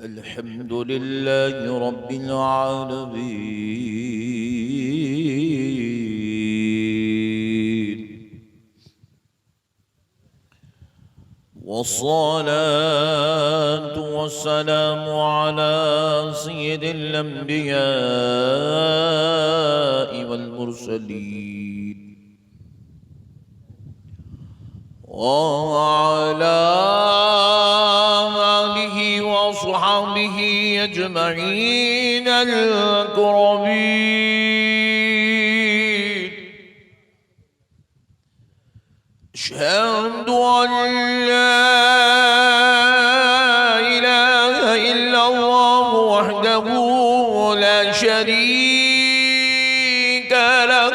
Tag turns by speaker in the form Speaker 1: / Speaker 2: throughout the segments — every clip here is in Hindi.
Speaker 1: अल्हम्दुलिल्लाहि रब्बिल आलमीन वस्सलातु वस्सलामु अला सय्यिदिल अंबिया'i वल मुरसलीन वअला आलिहि वअस्हाबिहि अजमईन अल-मुकर्रमीन। अशहदु अन ला इलाहा इल्लल्लाह वहदहु ला शरीक लह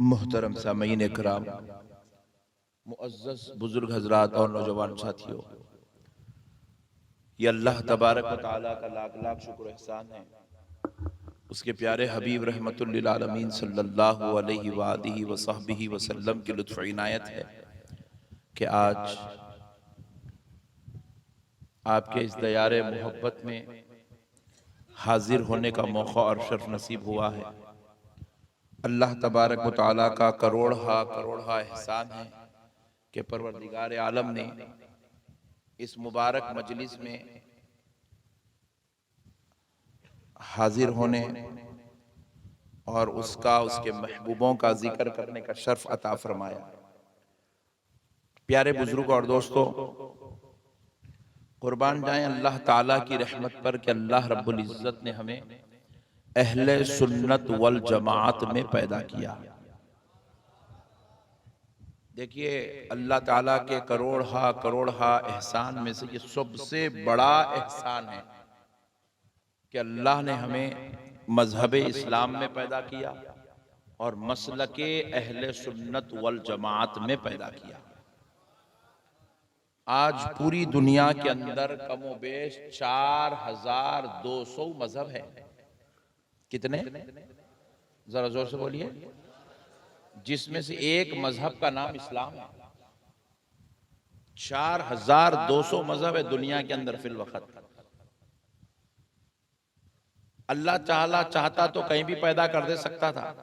Speaker 2: मुहतरम सामीन इकराम, मुअज़्ज़ज़ बुजुर्ग हजरात और नौजवान साथियों, ये अल्लाह तबारक व तआला का लाख लाख शुक्र एहसान है, उसके प्यारे हबीब रहमतुल लिल आलमीन सल्लल्लाहु अलैहि वालिहि वसहबिहि वसल्लम की लुत्फ़ इनायत है कि आज आपके इस दयारे मोहब्बत में हाजिर होने का मौका और शर्फ नसीब हुआ है। अल्लाह तबारक व तआला का करोड़हा एहसान है कि परवरदिगार आलम ने इस मुबारक मजलिस में हाजिर होने और उसका उसके महबूबों का जिक्र करने का शर्फ अता फरमाया। प्यारे बुजुर्ग और दोस्तों, कुर्बान जाएं अल्लाह ताला की रहमत पर कि अल्लाह रब्बुल इज्जत ने हमें अहले सुन्नत वल जमात में पैदा किया। देखिए, अल्लाह ताला के करोड़ हा एहसान में से ये सबसे बड़ा एहसान है कि अल्लाह ने हमें मजहब इस्लाम में पैदा किया और मसलके अहले सुन्नत वल जमात में पैदा किया। आज पूरी दुनिया के अंदर कमोबेश 4200 मजहब है। कितने? जरा जोर से बोलिए। जिसमें से एक मजहब का नाम इस्लाम है। 4200 मजहब है दुनिया के अंदर फिल वक्त। अल्लाह ताला चाहता तो कहीं भी पैदा कर दे सकता था।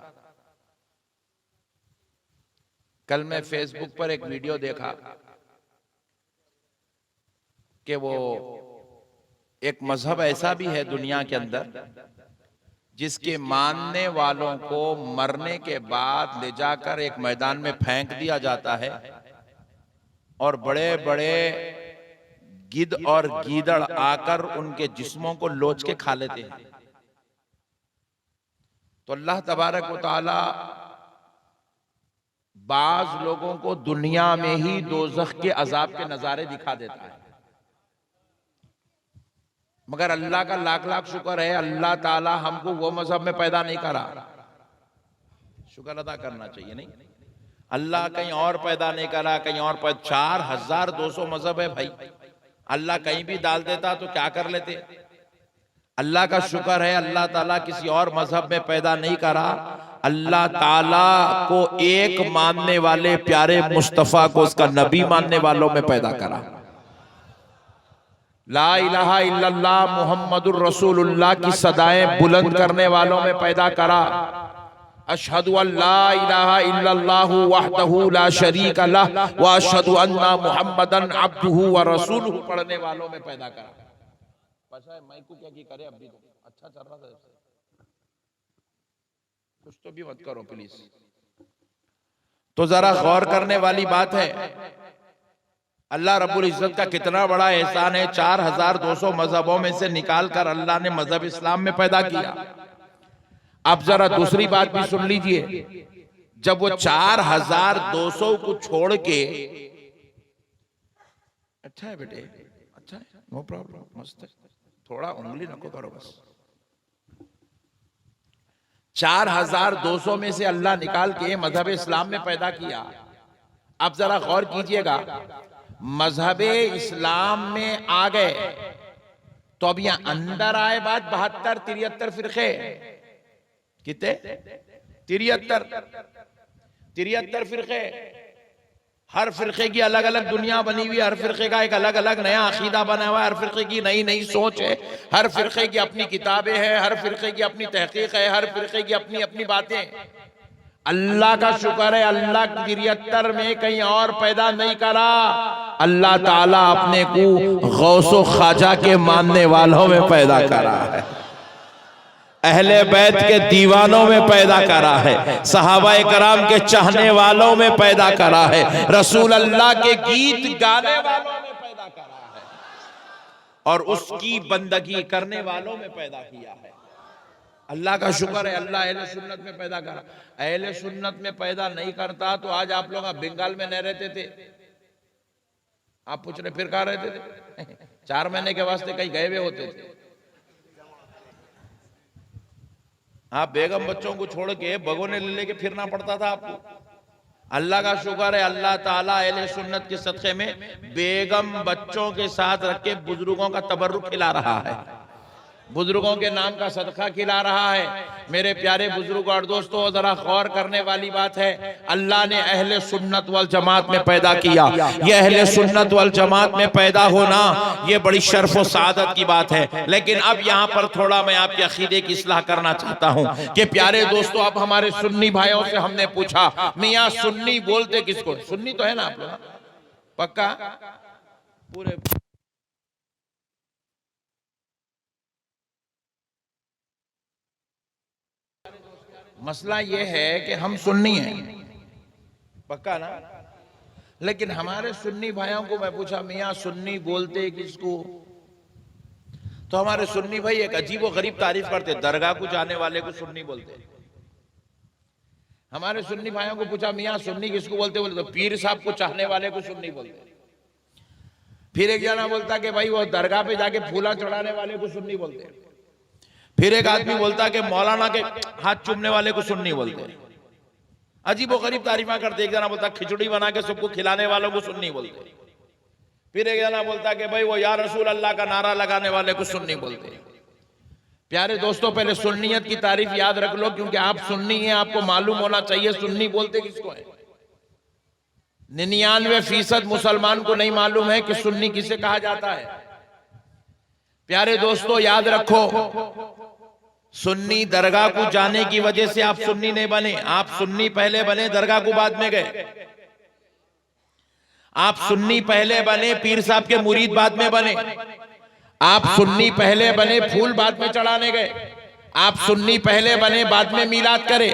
Speaker 2: कल मैं फेसबुक पर एक वीडियो देखा कि वो एक मजहब ऐसा भी है दुनिया के अंदर जिसके मानने वालों को मरने के बाद ले जाकर एक मैदान में फेंक दिया जाता है और बड़े बड़े गिद्ध और गीदड़ आकर उनके जिस्मों को लोच के खा लेते हैं। तो अल्लाह तबारक व तआला बाज लोगों को दुनिया में ही दोज़ख के अजाब के नजारे दिखा देता है, मगर अल्लाह का लाख लाख शुक्र है अल्लाह ताला हमको वो मजहब में पैदा नहीं करा। शुक्र अदा करना चाहिए। नहीं, अल्लाह कहीं और पैदा नहीं करा, कहीं और 4200 मजहब है भाई। अल्लाह कहीं भी डाल देता तो क्या कर लेते। अल्लाह का शुक्र है अल्लाह ताला किसी और मजहब में पैदा नहीं करा। अल्लाह ताला को एक मानने वाले प्यारे मुस्तफा को उसका नबी मानने वालों में पैदा करा। ला इलाहा इल्लल्लाह मुहम्मदुर रसूलुल्लाह की सदाएं बुलंद करने वालों में पैदा करा। अशहदु अल्ला इलाहा इल्लल्लाहु वहदहु ला शरीका लह व अशहदु अन्ना मुहम्मदन अब्दुहु व रसूलुहु पढ़ने वालों में पैदा करा। माइक को क्या की करे, अभी तो अच्छा चल रहा था, कुछ तो भी मत करो प्लीज। तो जरा गौर करने वाली बात है, अल्लाह रब्बुल इज्जत का कितना बड़ा एहसान है। 4200 मजहबों में से निकालकर अल्लाह ने मजहब इस्लाम में पैदा किया। अब जरा दूसरी बात भी सुन लीजिए। जब वो 4200 को छोड़ के, अच्छा है बेटे, अच्छा है, नो प्रॉब्लम, मस्त है, थोड़ा उंगली नको करो बस। 4200 में से अल्लाह निकाल के मजहब इस्लाम में पैदा किया। अब जरा गौर कीजिएगा, मजहब इस्लाम में आ गए तो अब यहां अंदर आए बात 72-73 फिरके। कितने? 73 फिरके। हर फिरके की अलग अलग दुनिया बनी हुई, हर फिरके का एक अलग अलग नया अकीदा बना हुआ है, हर फिरके की नई नई सोच है, हर फिरके की अपनी किताबें हैं, हर फिरके की अपनी तहकीक है, हर फिरके की अपनी अपनी बातें। अल्लाह का शुक्र है अल्लाह 73 में कहीं और पैदा नहीं करा। अल्लाह ताला अपने को गौसो ख्वाजा के मानने वालों में पैदा करा है, अहले बैत के दीवानों में पैदा करा है, सहाबाए कराम के चाहने वालों में पैदा करा है, रसूल अल्लाह के गीत गाने वालों में पैदा करा है और उसकी बंदगी करने वालों में पैदा किया है। अल्लाह का शुक्र है अल्लाह अहले सुन्नत में पैदा करा। अहले सुन्नत में पैदा नहीं करता तो आज आप लोग बंगाल में नहीं रहते थे। आप पूछ रहे फिर कहाँ रहते थे? 4 महीने के वास्ते कहीं गए हुए होते थे। आप बेगम बच्चों को छोड़ के भगोने ले लेके फिरना पड़ता था आपको। अल्लाह का शुक्र है अल्लाह ताला अहले सुन्नत के सदक़े में बेगम बच्चों के साथ रख के बुजुर्गों का तबर्रुक खिला रहा है, बुजुर्गों के नाम का सदका खिला रहा है। मेरे प्यारे बुजुर्ग और दोस्तों, जरा गौर करने वाली बात है, अल्लाह ने अहले सुन्नत वल जमात में पैदा किया। ये अहले सुन्नत वल जमात में पैदा होना ये बड़ी शर्फ और सादत की बात है। लेकिन अब यहाँ पर थोड़ा मैं आपके अकीदे की इस्लाह करना चाहता हूँ कि प्यारे दोस्तों, अब हमारे सुन्नी भाइयों से हमने पूछा, मियाँ सुन्नी बोलते किसको? सुन्नी तो है ना आप लोग? पक्का? पूरे मसला यह है कि हम सुन्नी हैं, पक्का ना? लेकिन हमारे सुन्नी भाइयों को मैं पूछा, मियाँ सुन्नी बोलते किसको? तो हमारे सुन्नी भाई एक अजीब व गरीब तारीफ करते, दरगाह को जाने वाले को सुन्नी बोलते। हमारे सुन्नी भाइयों को पूछा, मियाँ सुन्नी किसको बोलते? बोले तो पीर साहब को चाहने वाले को सुन्नी बोलते। फिर एक जना बोलता कि भाई वो दरगाह पे जाके फूला चढ़ाने वाले को सुन्नी बोलते। फिर एक आदमी बोलता कि मौलाना के हाथ चूमने वाले को सुन्नी बोलते। अजीब व गरीब तारीफा करते। एक जना बोलता खिचड़ी बना के सबको खिलाने वालों को सुन्नी बोलते। फिर एक जना बोलता कि भाई वो या रसूल अल्लाह का नारा लगाने वाले को सुन्नी बोलते। प्यारे दोस्तों, पहले सुन्नियत की तारीफ याद रख लो, क्योंकि आप सुन्नी हैं, आपको मालूम होना चाहिए सुन्नी बोलते किसको है। 99% मुसलमान को नहीं मालूम है कि सुन्नी किसे कहा जाता है। प्यारे दोस्तों, याद रखो, सुन्नी दरगाह को जाने की वजह से आप सुन्नी नहीं बने। आप सुन्नी पहले बने, दरगाह को बाद में गए। आप सुन्नी पहले बने, पीर साहब के मुरीद बाद में बने। आप सुन्नी पहले बने, फूल बाद में चढ़ाने गए। आप सुन्नी पहले बने, बाद में मीलाद करे।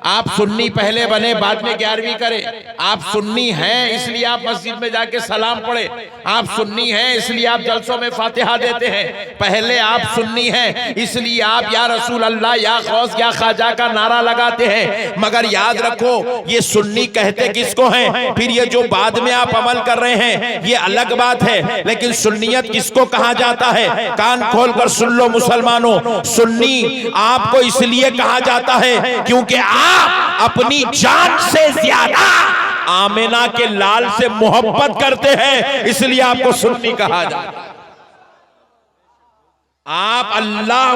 Speaker 2: आप सुन्नी पहले बने, बाद में 11वीं करे। आप सुन्नी हैं इसलिए आप मस्जिद में जाके सलाम पढ़े। आप सुन्नी हैं इसलिए आप जलसों में फातिहा देते हैं। पहले आप सुन्नी हैं इसलिए आप या रसूल अल्लाह, या गौस, या ख्वाजा का नारा लगाते हैं। मगर याद रखो, ये सुन्नी कहते किसको हैं? फिर ये जो बाद में आप अमल कर रहे हैं ये अलग बात है, लेकिन सुन्नियत किसको कहा जाता है? कान खोल कर सुन लो मुसलमानों, सुन्नी आपको इसलिए कहा जाता है क्योंकि आप अपनी जान से ज्यादा आमिना के लाल से मोहब्बत करते हैं, इसलिए आपको सुन्नी कहा जाता है। आप अल्लाह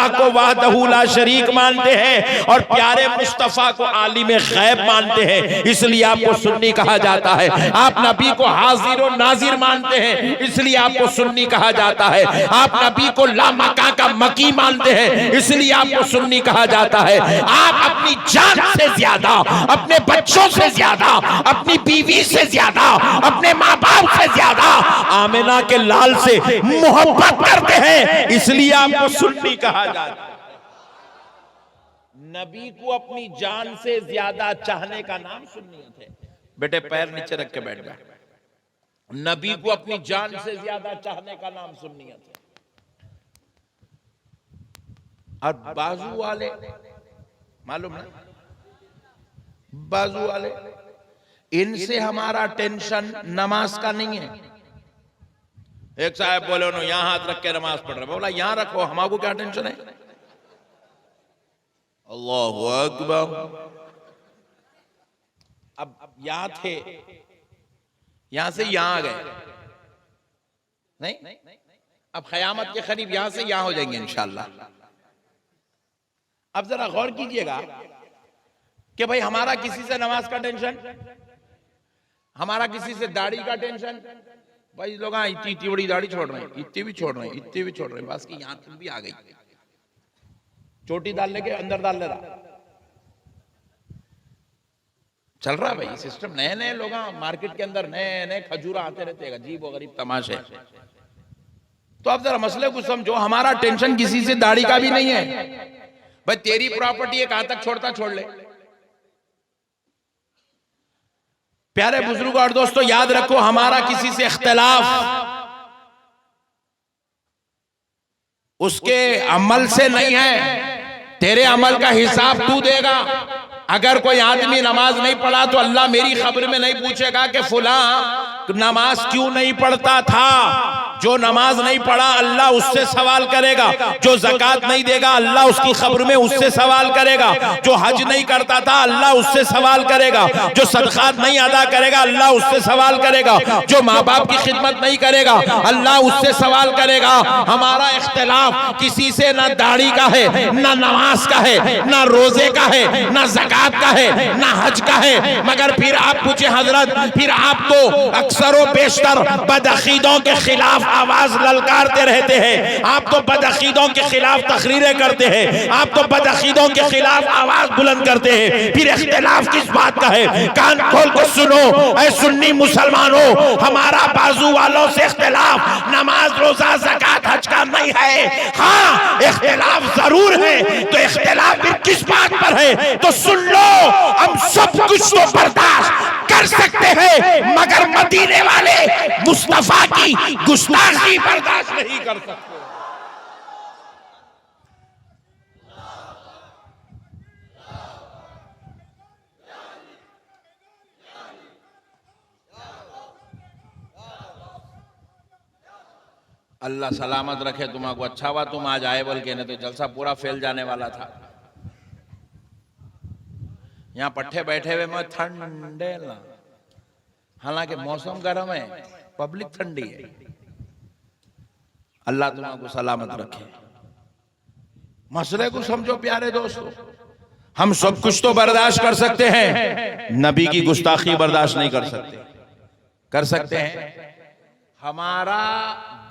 Speaker 2: को वाहदहू ला शरीक मानते हैं और प्यारे मुस्तफा को आलिम गैब मानते हैं, इसलिए आपको सुन्नी कहा जाता है। आप नबी को हाजिर और नाजिर मानते हैं, इसलिए आपको सुन्नी कहा जाता है। आप नबी को लामका का मकी मानते हैं, इसलिए आपको सुन्नी कहा जाता है। आप अपनी जान से ज्यादा, अपने बच्चों से ज्यादा, अपनी बीवी से ज्यादा, अपने माँ बाप से ज्यादा आमिना के लाल से मोहब्बत करते हैं, इसलिए आपको सुन्नी कहा जाता है। नबी को अपनी जान से ज्यादा चाहने का नाम सुन्नियत है। बेटे पैर नीचे रख के बैठ जाए। नबी को अपनी जान से ज्यादा चाहने का नाम सुन्नियत है। और बाजू वाले, मालूम है, बाजू वाले, इनसे हमारा टेंशन नमाज का नहीं है। एक साहब बोले उन्होंने यहां हाथ रख के नमाज पढ़ रहे, बोला यहां रखो, हमारे क्या टेंशन है। अल्लाहु अकबर। अब यहां थे, यहां से यहां आ गए, नहीं, अब क़यामत के करीब यहां से यहां हो जाएंगे इंशाअल्लाह। अब जरा गौर कीजिएगा कि भाई हमारा किसी से नमाज का टेंशन, हमारा किसी से दाढ़ी का टेंशन। भाई लोग इतनी बड़ी दाढ़ी छोड़ रहे हैं, इतनी भी छोड़ रहे हैं, इतनी भी छोड़ रहे हैं, बस की यहां तक भी आ गई, चोटी डालने के अंदर डाल ले रहा। चल रहा भाई सिस्टम, नए नए लोग मार्केट के अंदर नए नए खजूरा आते रहते हैं, अजीब व गरीब तमाशे। तो अब जरा मसले को समझो, हमारा टेंशन किसी से दाढ़ी का भी नहीं है। भाई तेरी प्रॉपर्टी है, कहां तक छोड़ता छोड़ ले। प्यारे बुजुर्गों और दोस्तों, याद रखो, हमारा किसी से इख्तिलाफ उसके अमल से नहीं है। तेरे अमल का हिसाब तू देगा। अगर कोई आदमी नमाज नहीं पढ़ा तो अल्लाह मेरी खबर में नहीं पूछेगा कि फुला नमाज क्यों नहीं पढ़ता था। जो नमाज नहीं पढ़ा अल्लाह उससे सवाल करेगा। जो ज़कात नहीं देगा अल्लाह उसकी खबर में उससे सवाल करेगा। जो हज नहीं करता था अल्लाह उससे सवाल करेगा। जो सदकात नहीं अदा करेगा अल्लाह उससे सवाल करेगा। जो माँ बाप की खिदमत नहीं करेगा अल्लाह उससे सवाल करेगा। हमारा इख्तिलाफ किसी से ना दाढ़ी का है, ना नमाज का है, ना रोजे का है, ना ज़कात का है, ना हज का है। मगर फिर आप पूछे हजरत, फिर आप तो अक्सर व बेशतर बदअकीदों के खिलाफ आवाज ललकारते रहते हैं। आप तो बदअकीदों के खिलाफ तकरीरें करते हैं। आप तो बदअकीदों के खिलाफ आवाज बुलंद करते हैं। फिर इख्तिलाफ किस बात का है? कान खोल कर सुनो ऐ सुन्नी मुसलमानों, हमारा बाजू वालों से इख्तिलाफ नमाज रोजा ज़कात हज का नहीं है। हाँ इख्तिलाफ जरूर है, तो इख्तिलाफ फिर किस बात पर है? तो सुन लो, हम सब कुछ तो बर्दाश्त कर सकते मगर मदीने वाले मुस्तफा की गुस्ताखी बर्दाश्त नहीं कर सकते। अल्लाह सलामत रखे तुम्हारा। अच्छा हुआ तुम आज आए, बोल के नहीं तो जलसा पूरा फैल जाने वाला था। यहाँ पट्टे बैठे हुए मैं ठंडे ना, हालांकि मौसम गर्म है, पब्लिक ठंडी है। अल्लाह तुम्हारा सलामत रखे। मसले को समझो प्यारे दोस्तों, हम सब कुछ तो बर्दाश्त कर सकते हैं, नबी की गुस्ताखी बर्दाश्त नहीं कर सकते। कर सकते हैं? हमारा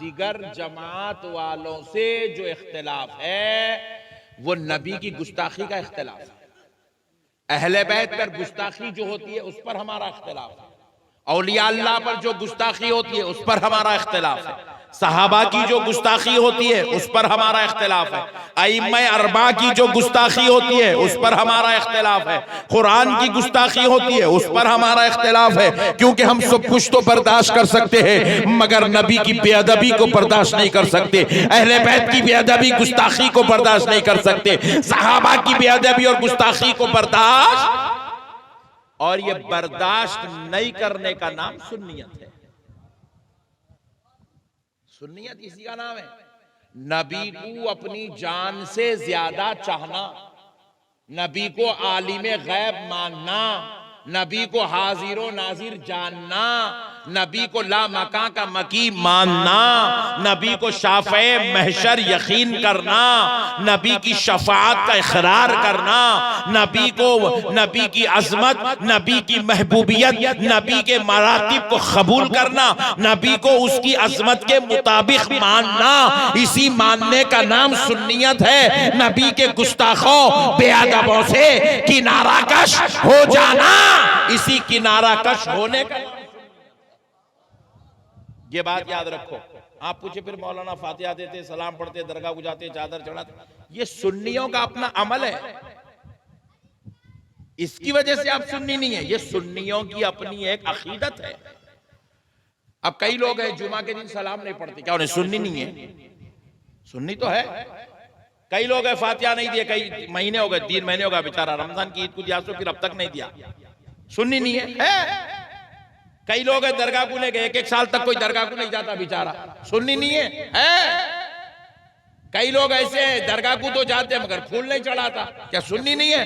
Speaker 2: दिगर जमात वालों से जो इख्तिलाफ है वो नबी की गुस्ताखी का इख्तिलाफ है। अहले बैत पर गुस्ताखी जो होती है उस पर हमारा इख्तिलाफ है। औलिया अल्लाह पर जो गुस्ताखी होती है उस पर हमारा इख्तिलाफ है। सहाबा की जो गुस्ताखी होती है उस पर हमारा इख्तिलाफ है। अइम्मा अरबा की जो गुस्ताखी होती है उस पर हमारा इख्तिलाफ है। कुरान की गुस्ताखी होती है उस पर हमारा इख्तिलाफ है। क्योंकि हम सब कुछ तो बर्दाश्त कर सकते हैं मगर नबी की बेअदबी को बर्दाश्त नहीं कर सकते। अहले बैत की बेअदबी गुस्ताखी को बर्दाश्त नहीं कर सकते। सहाबा की बेअदबी और गुस्ताखी को बर्दाश्त, और ये बर्दाश्त नहीं करने का नाम सुन्नियत है। सुन्नियत इसी का नाम है। नबी को अपनी जान से ज्यादा चाहना, नबी को आलिमे गैब मानना, नबी को हाजिर नाजिर जानना, नबी को ला मकां का मकी मानना, नबी को शाफ़े महशर यकीन करना, नबी की शफाअत का इकरार करना, नबी की अजमत, नबी की महबूबियत, नबी के मरातिब को कबूल करना, नबी को उसकी अजमत के मुताबिक मानना, इसी मानने का नाम सुन्नियत है। नबी के गुस्ताखों बेअदबों से किनारा कश हो जाना, इसी किनारा कश होने का, ये बात याद रखो। आप पूछे फिर मौलाना फातिहा देते, सलाम पढ़ते, दरगाह को जाते, चादर चढ़ाते, ये सुन्नियों का अपना अमल है। इसकी वजह से आप सुन्नी नहीं है, ये सुन्नियों की अपनी एक अकीदत है। अब कई लोग हैं जुमा के दिन सलाम नहीं पढ़ते, क्या उन्हें सुन्नी नहीं है? सुन्नी तो है। कई लोग हैं फातिहा नहीं दिए, कई महीने हो गए, 3 महीने हो गए, बेचारा रमजान की ईद को दिया तो फिर अब तक नहीं दिया, सुन्नी नहीं है। कई लोग हैं दरगाह को ले गए, 1-1 साल तक कोई दरगाह को नहीं जाता, बेचारा सुन्नी नहीं है। कई लोग ऐसे हैं दरगाह को तो जाते हैं मगर फूल नहीं चढ़ाता, क्या सुन्नी नहीं है?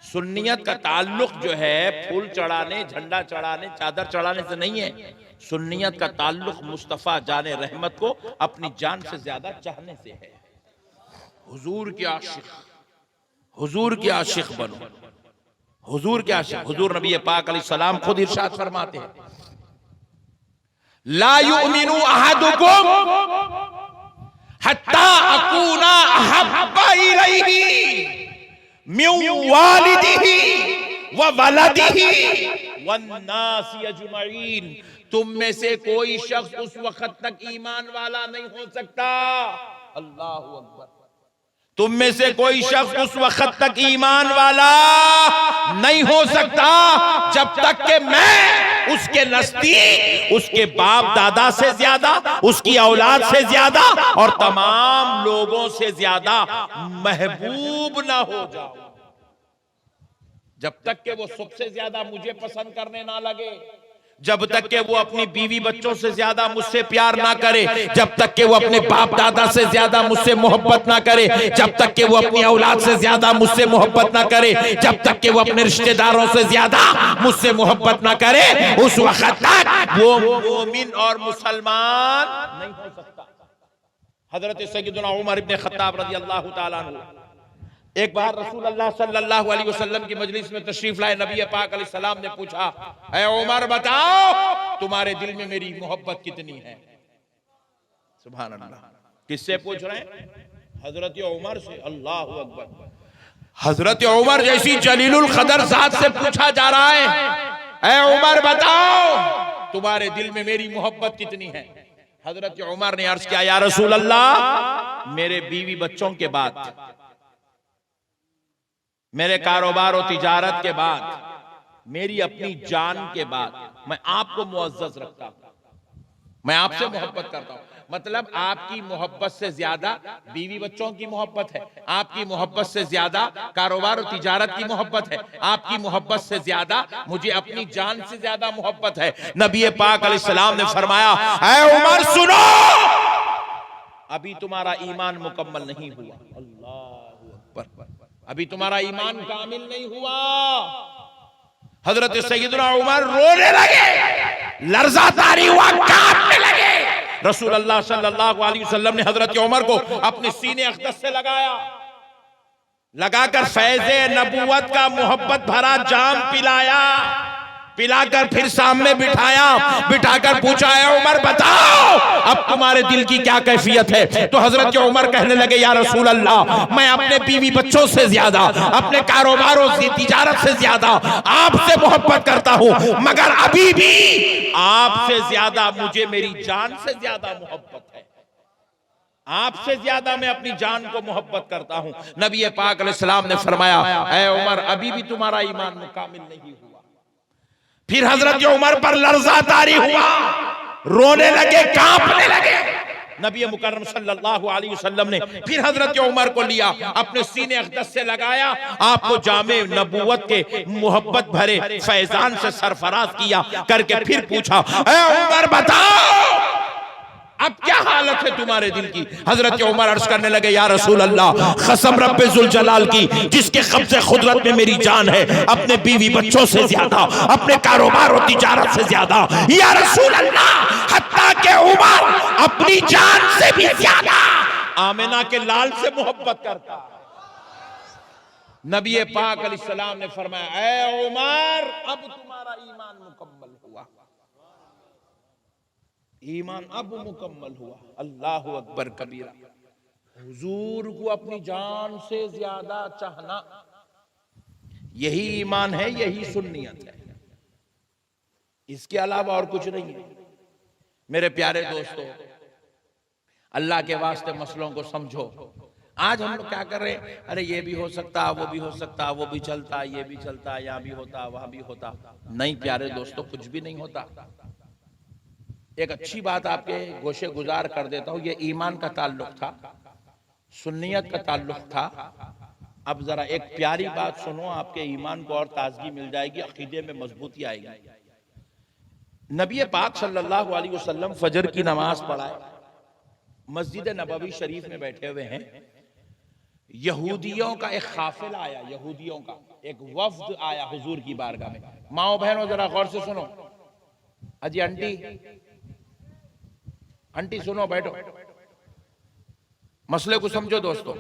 Speaker 2: सुन्नियत का ताल्लुक जो है फूल चढ़ाने, झंडा चढ़ाने, चादर चढ़ाने से नहीं है। सुन्नियत का ताल्लुक मुस्तफा जाने रहमत को अपनी जान से ज्यादा चाहने से है। हुजूर के आशिक, हुजूर के आशिक बनो, हुजूर के आशिक। हुजूर नबी पाक अलैहिस्सलाम खुद इरशाद फरमाते हैं, ला युमिनु अहदुकुम हत्ता अकूना अहब्बा इलैहि मिन वालिदिही व वलदिही वन्नासी अजमईन। तुम में से कोई शख्स उस वक्त तक ईमान वाला नहीं हो सकता, अल्लाहु अकबर, तुम में से कोई शख्स उस वक्त तक ईमान वाला नहीं हो सकता जब तक कि मैं उसके नजदीक उसके बाप दादा से ज्यादा, उसकी औलाद से ज्यादा और तमाम लोगों से ज्यादा महबूब ना हो जाऊं। जब तक कि वो सबसे ज्यादा मुझे पसंद करने ना लगे, जब तक कि वो अपनी बीवी बच्चों से ज्यादा मुझसे प्यार ना करे, जब तक कि वो अपने बाप दादा से ज्यादा मुझसे मोहब्बत ना करे, जब तक कि वो अपनी औलाद से ज्यादा मुझसे मोहब्बत ना करे, जब तक कि वो अपने रिश्तेदारों से ज्यादा मुझसे मोहब्बत ना करे, उस वक्त तक वो मोमिन और मुसलमान नहीं हो सकता। हजरत सैयदना उमर इब्न खत्ताब रज़ी अल्लाह तआला अन्हु एक बार रसूल अल्लाह सल्लल्लाहु अलैहि वसल्लम की मजलिस में तशरीफ लाए। नबी पाक अलैहिस्सलाम ने पूछा, ऐ उमर बताओ तुम्हारे दिल में मेरी मोहब्बत कितनी है? सुभान अल्लाह, किससे पूछ रहे हैं? हजरत उमर से। अल्लाहु अकबर, हजरत उमर जैसी जलीलुल कदर जात से पूछा जा रहा है, ऐ उमर बताओ तुम्हारे दिल में मेरी मोहब्बत कितनी है? हजरत उमर ने अर्ज किया, या रसूल अल्लाह, मेरे बीवी बच्चों के बाद, मेरे कारोबार और तिजारत के बाद, मेरी अपनी जान के बाद मैं आपको मुअज़्ज़ज़ रखता हूं, मैं आपसे मोहब्बत करता हूं। मतलब आपकी मोहब्बत से ज्यादा बीवी बच्चों की मोहब्बत है, आपकी मोहब्बत से ज्यादा कारोबार और तिजारत की मोहब्बत है, आपकी मोहब्बत से ज्यादा मुझे अपनी जान से ज्यादा मोहब्बत है। नबी पाक अलैहिस्सलाम ने फरमाया, ऐ उमर सुनो, अभी तुम्हारा ईमान मुकम्मल नहीं हुआ। अल्लाहु अकबर, अभी तुम्हारा ईमान कामिल नहीं हुआ। हजरत सैयदना उमर रोने लगे, लर्जा तारी हुआ, कांपने लगे। रसूल अल्लाह सल्लल्लाहु अलैहि वसल्लम ने हजरत उमर को अपने सीने अक़दस से लगाकर फैज़े नबूवत का मोहब्बत भरा जाम पिलाकर फिर सामने बिठाकर पूछा, है उमर बताओ अब तुम्हारे दिल की क्या कैफियत है। तो हजरत उमर कहने लगे, या रसूल अल्लाह, मैं अपने बीवी बच्चों से ज्यादा, अपने कारोबारों से, तिजारत से ज्यादा आपसे मोहब्बत करता हूं, मगर अभी भी आपसे ज्यादा मुझे मेरी जान से ज्यादा मोहब्बत है। आपसे ज्यादा मैं अपनी जान को मोहब्बत करता हूं। नबी पाक अलैहिस्सलाम ने फरमाया, ऐ उमर अभी भी तुम्हारा ईमान मुकामिल नहीं हुआ। फिर हजरत उमर पर लर्जा तारी हुआ, रोने लगे, कांपने लगे। नबी मुकर्रम सल्लल्लाहु अलैहि वसल्लम ने फिर हजरत उमर को लिया, अपने सीने अक़दस से लगाया, आपको जामे नबूवत के मोहब्बत भरे फैजान से सरफराज किया करके फिर पूछा, ऐ उमर बताओ अब क्या हालत है तुम्हारे दिल की। हजरत उमर अर्ज करने लगे, या रसूल अल्लाह, कसम रब्बे जुल जलाल की जिसके कब्ज़े खुदरत में मेरी जान है, अपने बीवी बच्चों से ज्यादा, अपने कारोबार और तिजारत से ज्यादा, या रसूल अल्लाह, हत्ता के उमर अपनी जान से भी ज्यादा आमिना के लाल से मोहब्बत करता। नबी पाक अलैहिस्सलाम ने फरमाया, ऐ उमर अब तुम्हारा ईमान मुकम्मल हुआ, ईमान अब मुकम्मल हुआ। अल्लाहु अकबर कबीरा। हुजूर को अपनी जान से ज्यादा चाहना, यही ईमान है, यही सुन्नियत है, इसके अलावा और कुछ नहीं है। मेरे प्यारे दोस्तों, अल्लाह के वास्ते मसलों को समझो। आज हम लोग क्या कर रहे हैं, अरे ये भी हो सकता, वो भी हो सकता, वो भी चलता, ये भी चलता, यहाँ भी होता, वहां भी होता। नहीं प्यारे दोस्तों, कुछ भी नहीं होता। एक अच्छी बात आपके गोशे गुजार कर देता हूं, ये ईमान का ताल्लुक था, सुन्नियत का ताल्लुक था। अब जरा एक प्यारी बात सुनो, आपके ईमान को और ताजगी मिल जाएगी, अकीदे में मजबूती आएगी। नबी पाक सल्लल्लाहु अलैहि वसल्लम फजर की नमाज पढ़ाए, मस्जिद नबवी शरीफ में बैठे हुए हैं। यहूदियों का एक काफिला आया, यहूदियों का एक वफ्द आया हुजूर की बारगाह में। माओ बहनों जरा गौर से सुनो, अजी आंटी सुनो, बैठो, मसले को समझो दोस्तों।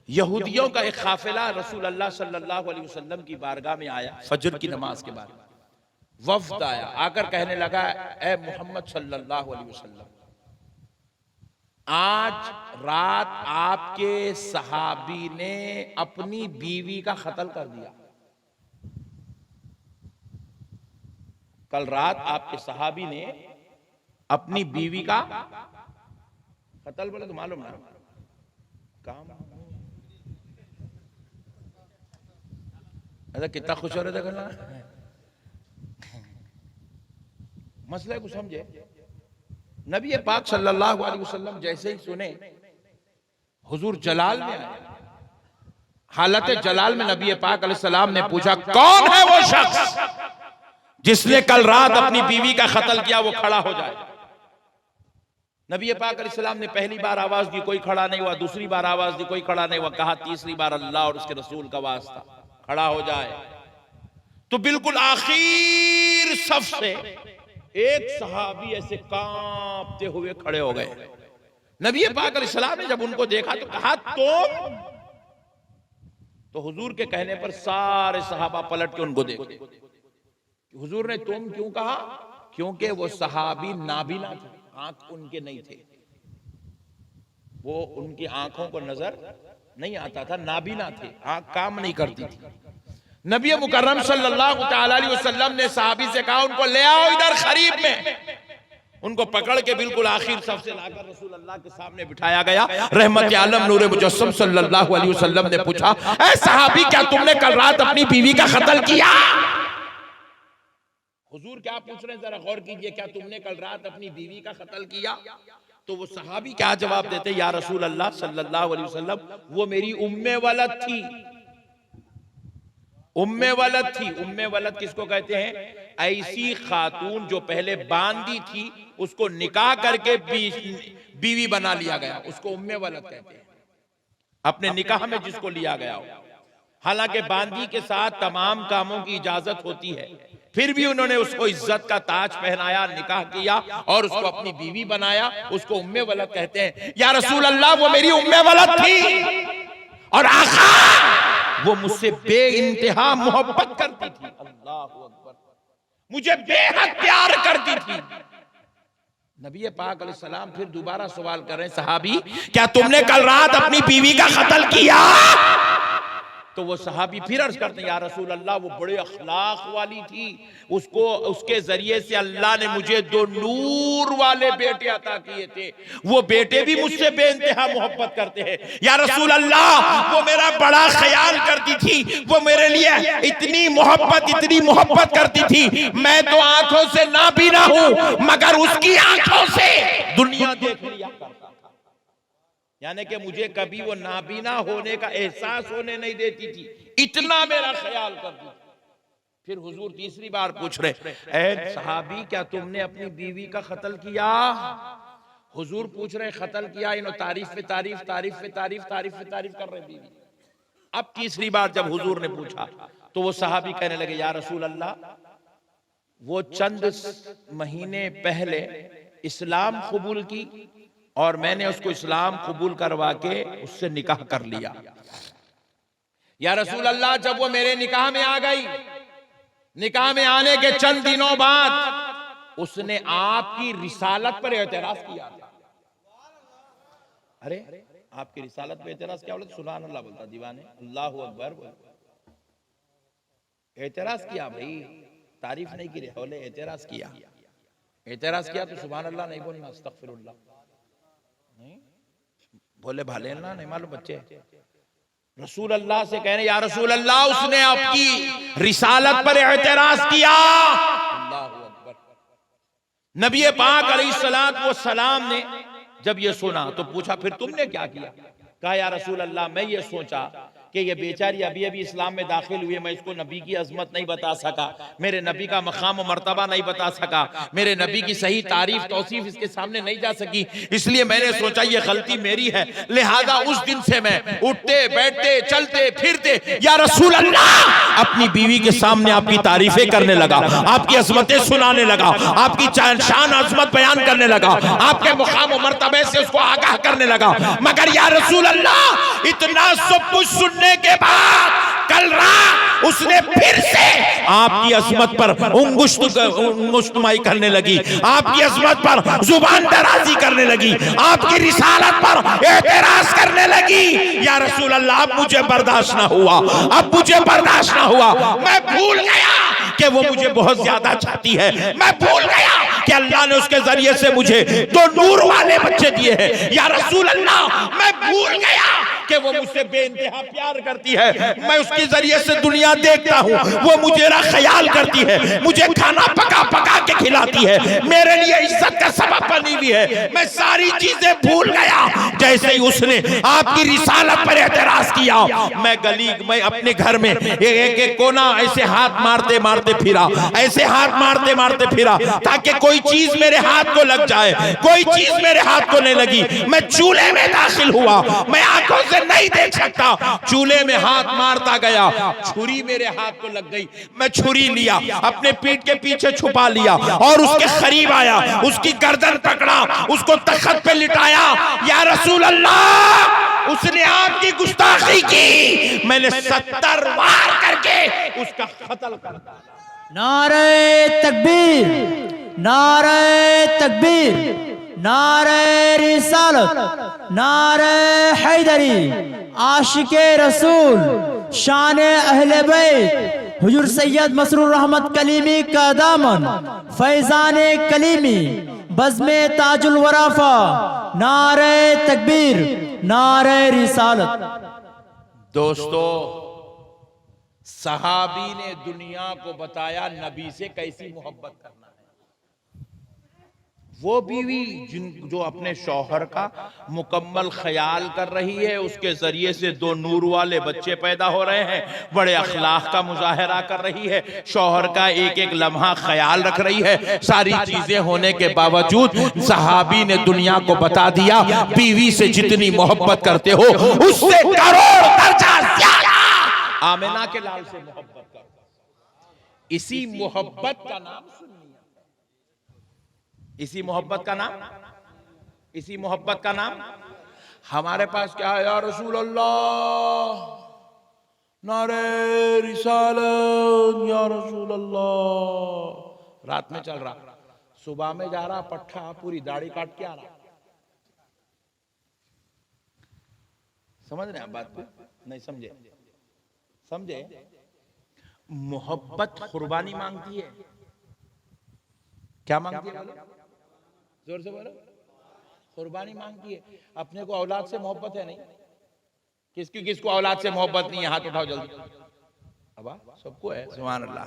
Speaker 2: यहूदियों का एक काफिला रसूल अल्लाह सल्लल्लाहु अलैहि वसल्लम की बारगाह में आया, फजर की नमाज के बाद वफ्द आया, आकर कहने लगा, ए मोहम्मद सल्लल्लाहु अलैहि वसल्लम, आज रात आपके सहाबी ने अपनी बीवी का कत्ल कर दिया। कल रात आपके सहाबी ने अपनी बीवी का कत्ल, बोले तो मालूम ना काम, ऐसा कितना खुश हो रहे थे करना। मसले को समझे। नबी पाक सल्लल्लाहु अलैहि वसल्लम जैसे ही सुने, हुजूर जलाल में आए। हालत जलाल में नबी पाक अलैहिस्सलाम ने पूछा, कौन है वो शख्स जिसने कल रात अपनी बीवी का कत्ल किया, वो खड़ा हो जाए। नबी पाक अलैहिस्सलाम ने पहली बार आवाज दी, कोई खड़ा नहीं हुआ। दूसरी बार आवाज दी, कोई खड़ा नहीं हुआ। कहा तीसरी बार अल्लाह और उसके रसूल का वास्ता, खड़ा हो जाए। तो बिल्कुल आखिर सफ से एक सहाबी ऐसे कांपते हुए खड़े हो गए। नबी पाक अलैहिस्सलाम ने जब उनको देखा तो कहा तो हुजूर के कहने पर सारे सहाबा पलट के उनको देखे। हुजूर ने तुम क्यों कहा? क्योंकि वो सहाबी नाबीना थे, आंख उनके नहीं थे, वो उनकी आंखों को नजर नहीं आता था, नाबीना थे, आंख काम नहीं करती थी। नबी मुकर्रम सल्लल्लाहु तआला अलैहि वसल्लम ने सहाबी से कहा, उनको ले आओ इधर करीब में। उनको पकड़ के बिल्कुल आखिर सब से लाकर रसूल अल्लाह के सामने बिठाया गया। रहमत आलम नूर मुजस्सम सल्लल्लाहु अलैहि वसल्लम ने पूछा, ऐ सहाबी, क्या तुमने कल रात अपनी बीवी का कत्ल किया? हुजूर क्या पूछ रहे हैं, जरा गौर कीजिए, क्या तुमने कल रात अपनी बीवी का कत्ल किया? तो वो सहाबी क्या जवाब देते, या रसूल अल्लाह सल्लल्लाहु अलैहि वसल्लम, वो मेरी उम्मे वलद थी। उम्मे वलद थी। उम्मे वलद किसको कहते हैं? ऐसी खातून जो पहले बांदी थी, उसको निकाह करके बीवी बना लिया गया, उसको उम्मे वलद कहते हैं। अपने निकाह में जिसको लिया गया हो, हालांकि बांदी के साथ तमाम कामों की इजाजत होती है, फिर भी उन्होंने उसको इज्जत का ताज पहनाया, निकाह किया और उसको अपनी बीवी बनाया, उसको उम्मे वलद कहते हैं। या रसूल अल्लाह, वो मेरी उम्मे वलद थी और आखा वो मुझसे बेइंतहा मोहब्बत करती थी। अल्लाह अकबर, मुझे बेहद प्यार करती थी। नबी पाक अलैहिस्सलाम फिर दोबारा सवाल कर रहे हैं, सहाबी क्या तुमने कल रात अपनी बीवी का कत्ल किया? तो वो सहाबी फिर अर्ज करते हैं, या रसूल अल्लाह, वो बड़े अखलाक वाली थी, उसको उसके जरिए से अल्लाह ने मुझे 2 नूर वाले बेटे अता किए थे, वो बेटे भी मुझसे बेइंतहा मोहब्बत करते हैं। या रसूल अल्लाह, वो मेरा बड़ा ख्याल करती थी, वो मेरे लिए इतनी मोहब्बत करती थी, मैं तो आंखों से ना भी ना हूं, मगर उसकी आंखों से दुनिया देख लिया करता था। यानी कि मुझे कभी वो नाबीना होने का एहसास होने नहीं देती थी, इतना मेरा ख्याल करती थी। फिर हुजूर तीसरी बार पूछ रहे, ऐ सहाबी, क्या तुमने अपनी बीवी का कत्ल किया? हुजूर पूछ रहे, कत्ल किया? इन्हों तारीफ पे तारीफ कर रहे बीवी। अब तीसरी बार जब हुजूर ने पूछा तो वो सहाबी कहने लगे, या रसूल अल्लाह, वो चंद महीने पहले इस्लाम कबूल की और मैंने उसको इस्लाम कबूल करवा के उससे निकाह कर लिया। या रसूल अल्लाह, जब वो मेरे निकाह में आ गई, निकाह में आने के चंद दिनों बाद उसने आपकी रिसालत पर एतराज किया। अरे आपकी रिसालत पर एतराज क्या बोलता? सुभान अल्लाह बोलता दीवाने, अल्लाह अकबर बोलता। एतराज किया भाई, तारीफ नहीं की, बोले एतराज किया। एतराज किया तो सुभान अल्लाह नहीं बोलना, अस्तगफिरुल्लाह नहीं बोले, भले ना नहीं मालूम बच्चे। रसूल अल्लाह से कहने, या रसूल अल्लाह, उसने आपकी रिसालत पर एतराज किया। अल्लाह अकबर। नबी पाक अलैहिस्सलातु वस्सलाम ने जब ये सुना तो पूछा, फिर तुमने क्या किया? कहा, या रसूल अल्लाह, मैं ये सोचा कि ये बेचारी अभी अभी इस्लाम में दाखिल हुई है, मैं इसको नबी की अजमत नहीं बता सका, मेरे नबी का मकाम और मर्तबा नहीं बता सका, मेरे नबी की सही तारीफ तौसीफ इसके सामने नहीं जा सकी, इसलिए मैंने सोचा ये गलती मेरी है। लिहाजा उस दिन से मैं उठते बैठते चलते फिरते या रसूल अल्लाह अपनी बीवी के सामने आपकी तारीफें करने लगा, आपकी अजमतें सुनाने लगा, आपकी शान अजमत बयान करने लगा, आपके मुकाम और मर्तबे से उसको आगाह करने लगा। मगर या रसूल अल्लाह, इतना सब कुछ सुनने के बाद कल रात उसने फिर से आपकी अजमत पर उंगुश्तमाई करने लगी, आपकी अजमत पर जुबान दराजी करने लगी, आपकी रिसालत पर एतराज करने लगी। या रसूल अल्लाह, अब मुझे बर्दाश्त ना हुआ, अब मुझे बर्दाश्त ना हुआ, मैं भूल गया कि वो मुझे बहुत ज्यादा चाहती है, मैं भूल गया कि अल्लाह ने उसके जरिए से मुझे 2 नूर वाले बच्चे दिए हैं। या रसूल अल्लाह, मैं भूल गया कि वो मुझसे बेइंतहा प्यार करती है, मैं उसके जरिए से दुनिया देखता हूँ, वो मुझे ख्याल करती है, मुझे खाना पका पका के खिलाती है, मेरे लिए इज्जत का सबब बनी हुई है, मैं सारी चीजें भूल गया। जैसे ही उसने आपकी रिसालत पर एतराज किया, मैं अपने घर में एक कोना ऐसे हाथ मारते मारते फिरा, ऐसे हाथ मारते मारते फिरा ताकि कोई चीज मेरे हाथ को लग जाए, कोई चीज मेरे हाथ को नहीं लगी। मैं चूल्हे में दाखिल हुआ, मैं आंखों से नहीं देख सकता, चूल्हे में हाथ मारता गया, छुरी मेरे हाथ को लग गई, मैं छुरी लिया, अपने पीठ के पीछे छुपा लिया और उसके करीब आया, उसकी गर्दन पकड़ा, उसको तख्त पे लिटाया। या रसूल अल्लाह, उसने आपकी गुस्ताखी की, मैंने 70 वार करके उसका कत्ल कर दिया।
Speaker 3: नारे तकबीर, नारे तकबीर, नारे रिसालत, नारे हैदरी, आशिके रसूल, शान अहले बैत, हुजूर सैयद मसरूर रहमत कलीमी का दामन, फैजान कलीमी, बज़्मे ताजुल वराफा, नारे तकबीर, नारे रिसालत।
Speaker 2: दोस्तों, सहाबी ने दुनिया को बताया नबी से कैसी मोहब्बत करना है। वो बीवी जो अपने शौहर का मुकम्मल ख्याल कर रही है, उसके जरिए से 2 नूर वाले बच्चे पैदा हो रहे हैं, बड़े अखलाक का मुजाहरा कर रही है, शौहर का एक एक लम्हा ख्याल रख रही है, सारी चीजें होने के बावजूद सहाबी ने दुनिया को बता दिया बीवी से जितनी मोहब्बत करते हो उससे करोड़ दर्जा ज्यादा आमिना के लाल से मोहब्बत करो। इसी मोहब्बत का नाम सुनिए, इसी मोहब्बत का नाम, इसी मोहब्बत का नाम हमारे पास क्या है? या रसूल अल्लाह, नारे रिसालत, या रसूल अल्लाह। रात में चल रहा, सुबह में जा रहा, पट्ठा पूरी दाढ़ी काट के आ रहा। समझ रहे हैं बात को? नहीं समझे? समझे? मोहब्बत कुर्बानी मांगती है। क्या मांगती है? जोर से बोलो। कुर्बानी मांगती है। अपने को औलाद से मोहब्बत है नहीं? किसको औलाद से मोहब्बत नहीं है? हाथ उठाओ जल्दी। अब सबको है। सुभान अल्लाह।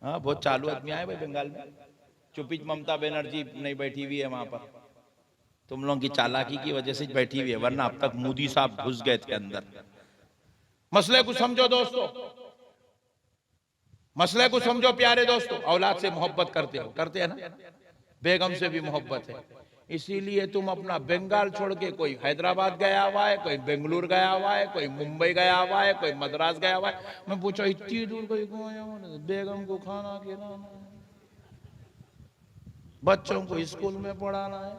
Speaker 2: हाँ, बहुत चालू आदमी आए भाई बंगाल में। चुपीच ममता बनर्जी नहीं बैठी हुई है वहां पर, तुम लोगों की चालाकी की वजह से बैठी हुई है, वरना अब तक मोदी साहब घुस गए थे अंदर। मसले को समझो दोस्तों, मसले को समझो प्यारे दोस्तों। औलाद से मोहब्बत करते हो, करते हैं ना? बेगम से भी मोहब्बत है, इसीलिए तुम अपना बंगाल छोड़ के कोई हैदराबाद गया हुआ है, कोई बेंगलुरु गया हुआ है, कोई मुंबई गया हुआ है, कोई मद्रास गया हुआ है। मैं पूछा इतनी दूर कोई क्यों आया? बेगम को खाना खिलाना है, बच्चों को स्कूल में पढ़ाना है,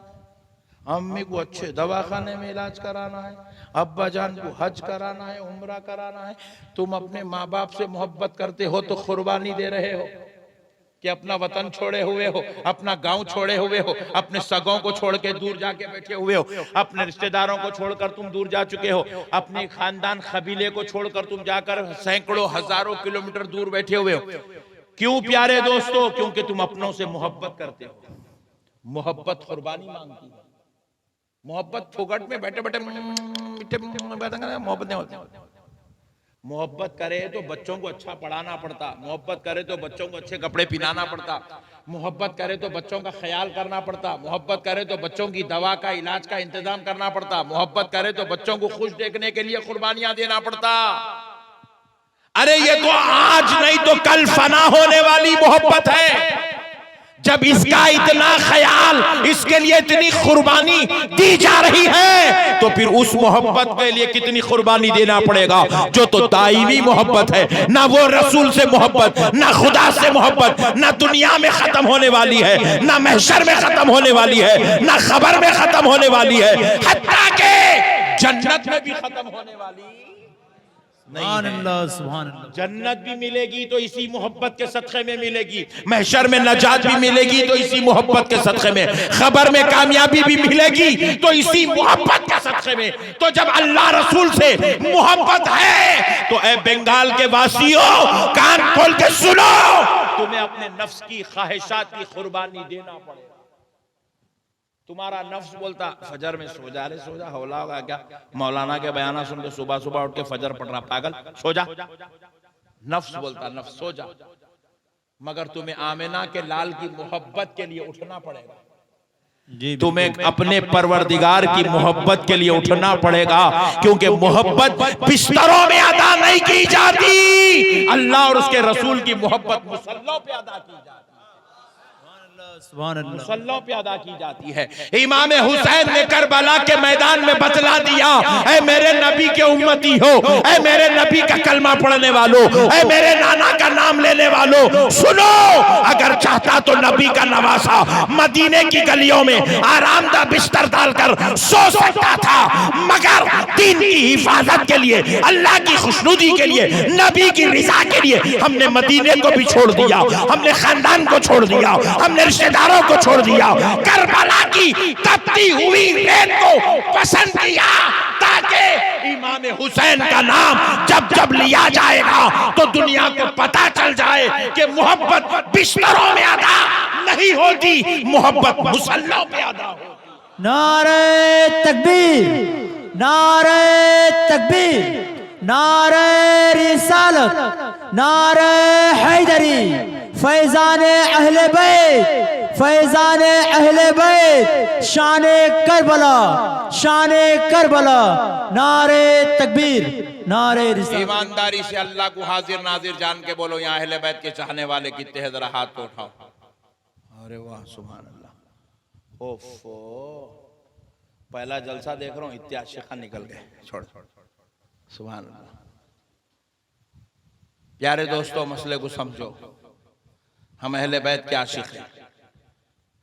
Speaker 2: अम्मी को अच्छे दवाखाने में इलाज कराना है, अब्बा जान को हज कराना है, उम्रा कराना है। तुम अपने माँ बाप से मोहब्बत करते हो तो कुर्बानी दे रहे हो कि अपना वतन छोड़े हुए हो, अपना गांव छोड़े हुए हो, अपने सगों को छोड़ के दूर जाके बैठे हुए हो, अपने रिश्तेदारों को छोड़कर तुम दूर जा चुके हो, अपने खानदान कबीले को छोड़कर तुम जाकर सैकड़ों हजारों किलोमीटर दूर बैठे हुए हो। क्यों प्यारे दोस्तों? क्योंकि तुम अपनों से मोहब्बत करते हो। मोहब्बत कुर्बानी मांगती है। मोहब्बत फोगट में बैठे बैठे मोहब्बत नहीं होती। मोहब्बत करे तो बच्चों को अच्छा पढ़ाना पड़ता, मोहब्बत करे तो बच्चों को अच्छे कपड़े पहनाना पड़ता, मोहब्बत करे तो बच्चों का ख्याल करना पड़ता, मोहब्बत करे तो बच्चों की दवा का इलाज का इंतजाम करना पड़ता, मोहब्बत करे तो बच्चों को खुश देखने के लिए कुर्बानियां देना पड़ता। अरे ये तो आज नहीं तो कल फना होने वाली मोहब्बत है। जब इसका इतना ख्याल, इसके लिए इतनी कुर्बानी दी जा रही है, तो फिर उस मोहब्बत के लिए कितनी कुर्बानी देना पड़ेगा जो तो दायमी मोहब्बत है। ना वो रसूल से मोहब्बत, ना खुदा से मोहब्बत, ना दुनिया में खत्म होने वाली है, ना महशर में खत्म होने वाली है, ना खबर में खत्म होने वाली है, हत्ता के जन्नत में भी खत्म होने वाली
Speaker 3: सुभान अल्लाह, सुभान अल्लाह।
Speaker 2: जन्नत भी मिलेगी तो इसी मोहब्बत के सदक़े में मिलेगी, महशर में नजात भी मिलेगी तो इसी मोहब्बत के सदक़े में, खबर में कामयाबी भी मिलेगी तो इसी मोहब्बत के सदक़े में। तो जब अल्लाह रसूल से मोहब्बत है तो ए बंगाल के वासियों, कान खोल के सुनो, तुम्हें अपने नफ्स की ख्वाहिशात की कुर्बानी देना पड़ेगा। तुम्हारा नफ्स बोलता फजर में सो जा, रे सो जा, हौला होगा क्या? मौलाना के बयाना सुन के सुबह सुबह उठ के फजर पढ़ रहा, पागल, सो जा। नफ्स बोलता नफ्स सो जा, मगर तुम्हें आमिना के लाल की मोहब्बत के लिए उठना पड़ेगा। तुम्हें अपने परवरदिगार की मोहब्बत के लिए उठना पड़ेगा, क्योंकि मोहब्बत बिस्तरों में अदा नहीं की जाती, अल्लाह और उसके रसूल की मोहब्बत मुसल्लों पे अदा की जाती है, मुसल्लों पे अदा की जाती है। इमाम हुसैन ने करबला के मैदान में बतला दिया, ऐ मेरे नबी के उम्मती हो, ऐ मेरे नबी का कलमा पढ़ने वालों, ऐ मेरे नाना का नाम लेने वालों, सुनो, अगर चाहता तो नबी का नवासा मदीने की गलियों में आरामदा बिस्तर डालकर सो सकता था, मगर दीन की हिफाजत के लिए, अल्लाह की खुशनुदी के लिए, नबी की रिजा के लिए हमने मदीने को भी छोड़ दिया, हमने खानदान को छोड़ दिया, हमने रिश्तेदारों को छोड़ दिया, करबला की तपती हुई रेत को पसंद किया, ताकि इमाम हुसैन का नाम जब जब लिया जाएगा तो दुनिया को पता चल जाए कि मोहब्बत बिस्तरों में अदा नहीं होती, मोहब्बत मुसल्लों पे अदा होती।
Speaker 3: नारे तकबीर, नारे तकबीर, नारे रिसालत, नारे हैदरी, फैजान अहले बैत, फैजान अहले बैत, शाने करबला, शाने करबला, नारे तकबीर, नारे रिसालत।
Speaker 2: ईमानदारी से अल्लाह को हाजिर नाजिर जान के बोलो, यहाँ अहले बैत के चाहने वाले कितने हैं, जरा हाथ तो उठाओ। अरे वाह, सुभान अल्लाह। ओफो, पहला जलसा देख रहा हूँ, इतने आशिक़ निकल गए। छोड़ छोड़, सुभान अल्लाह। प्यारे दोस्तों, मसले को समझो, हम अहले बैत के आशिक़ हैं,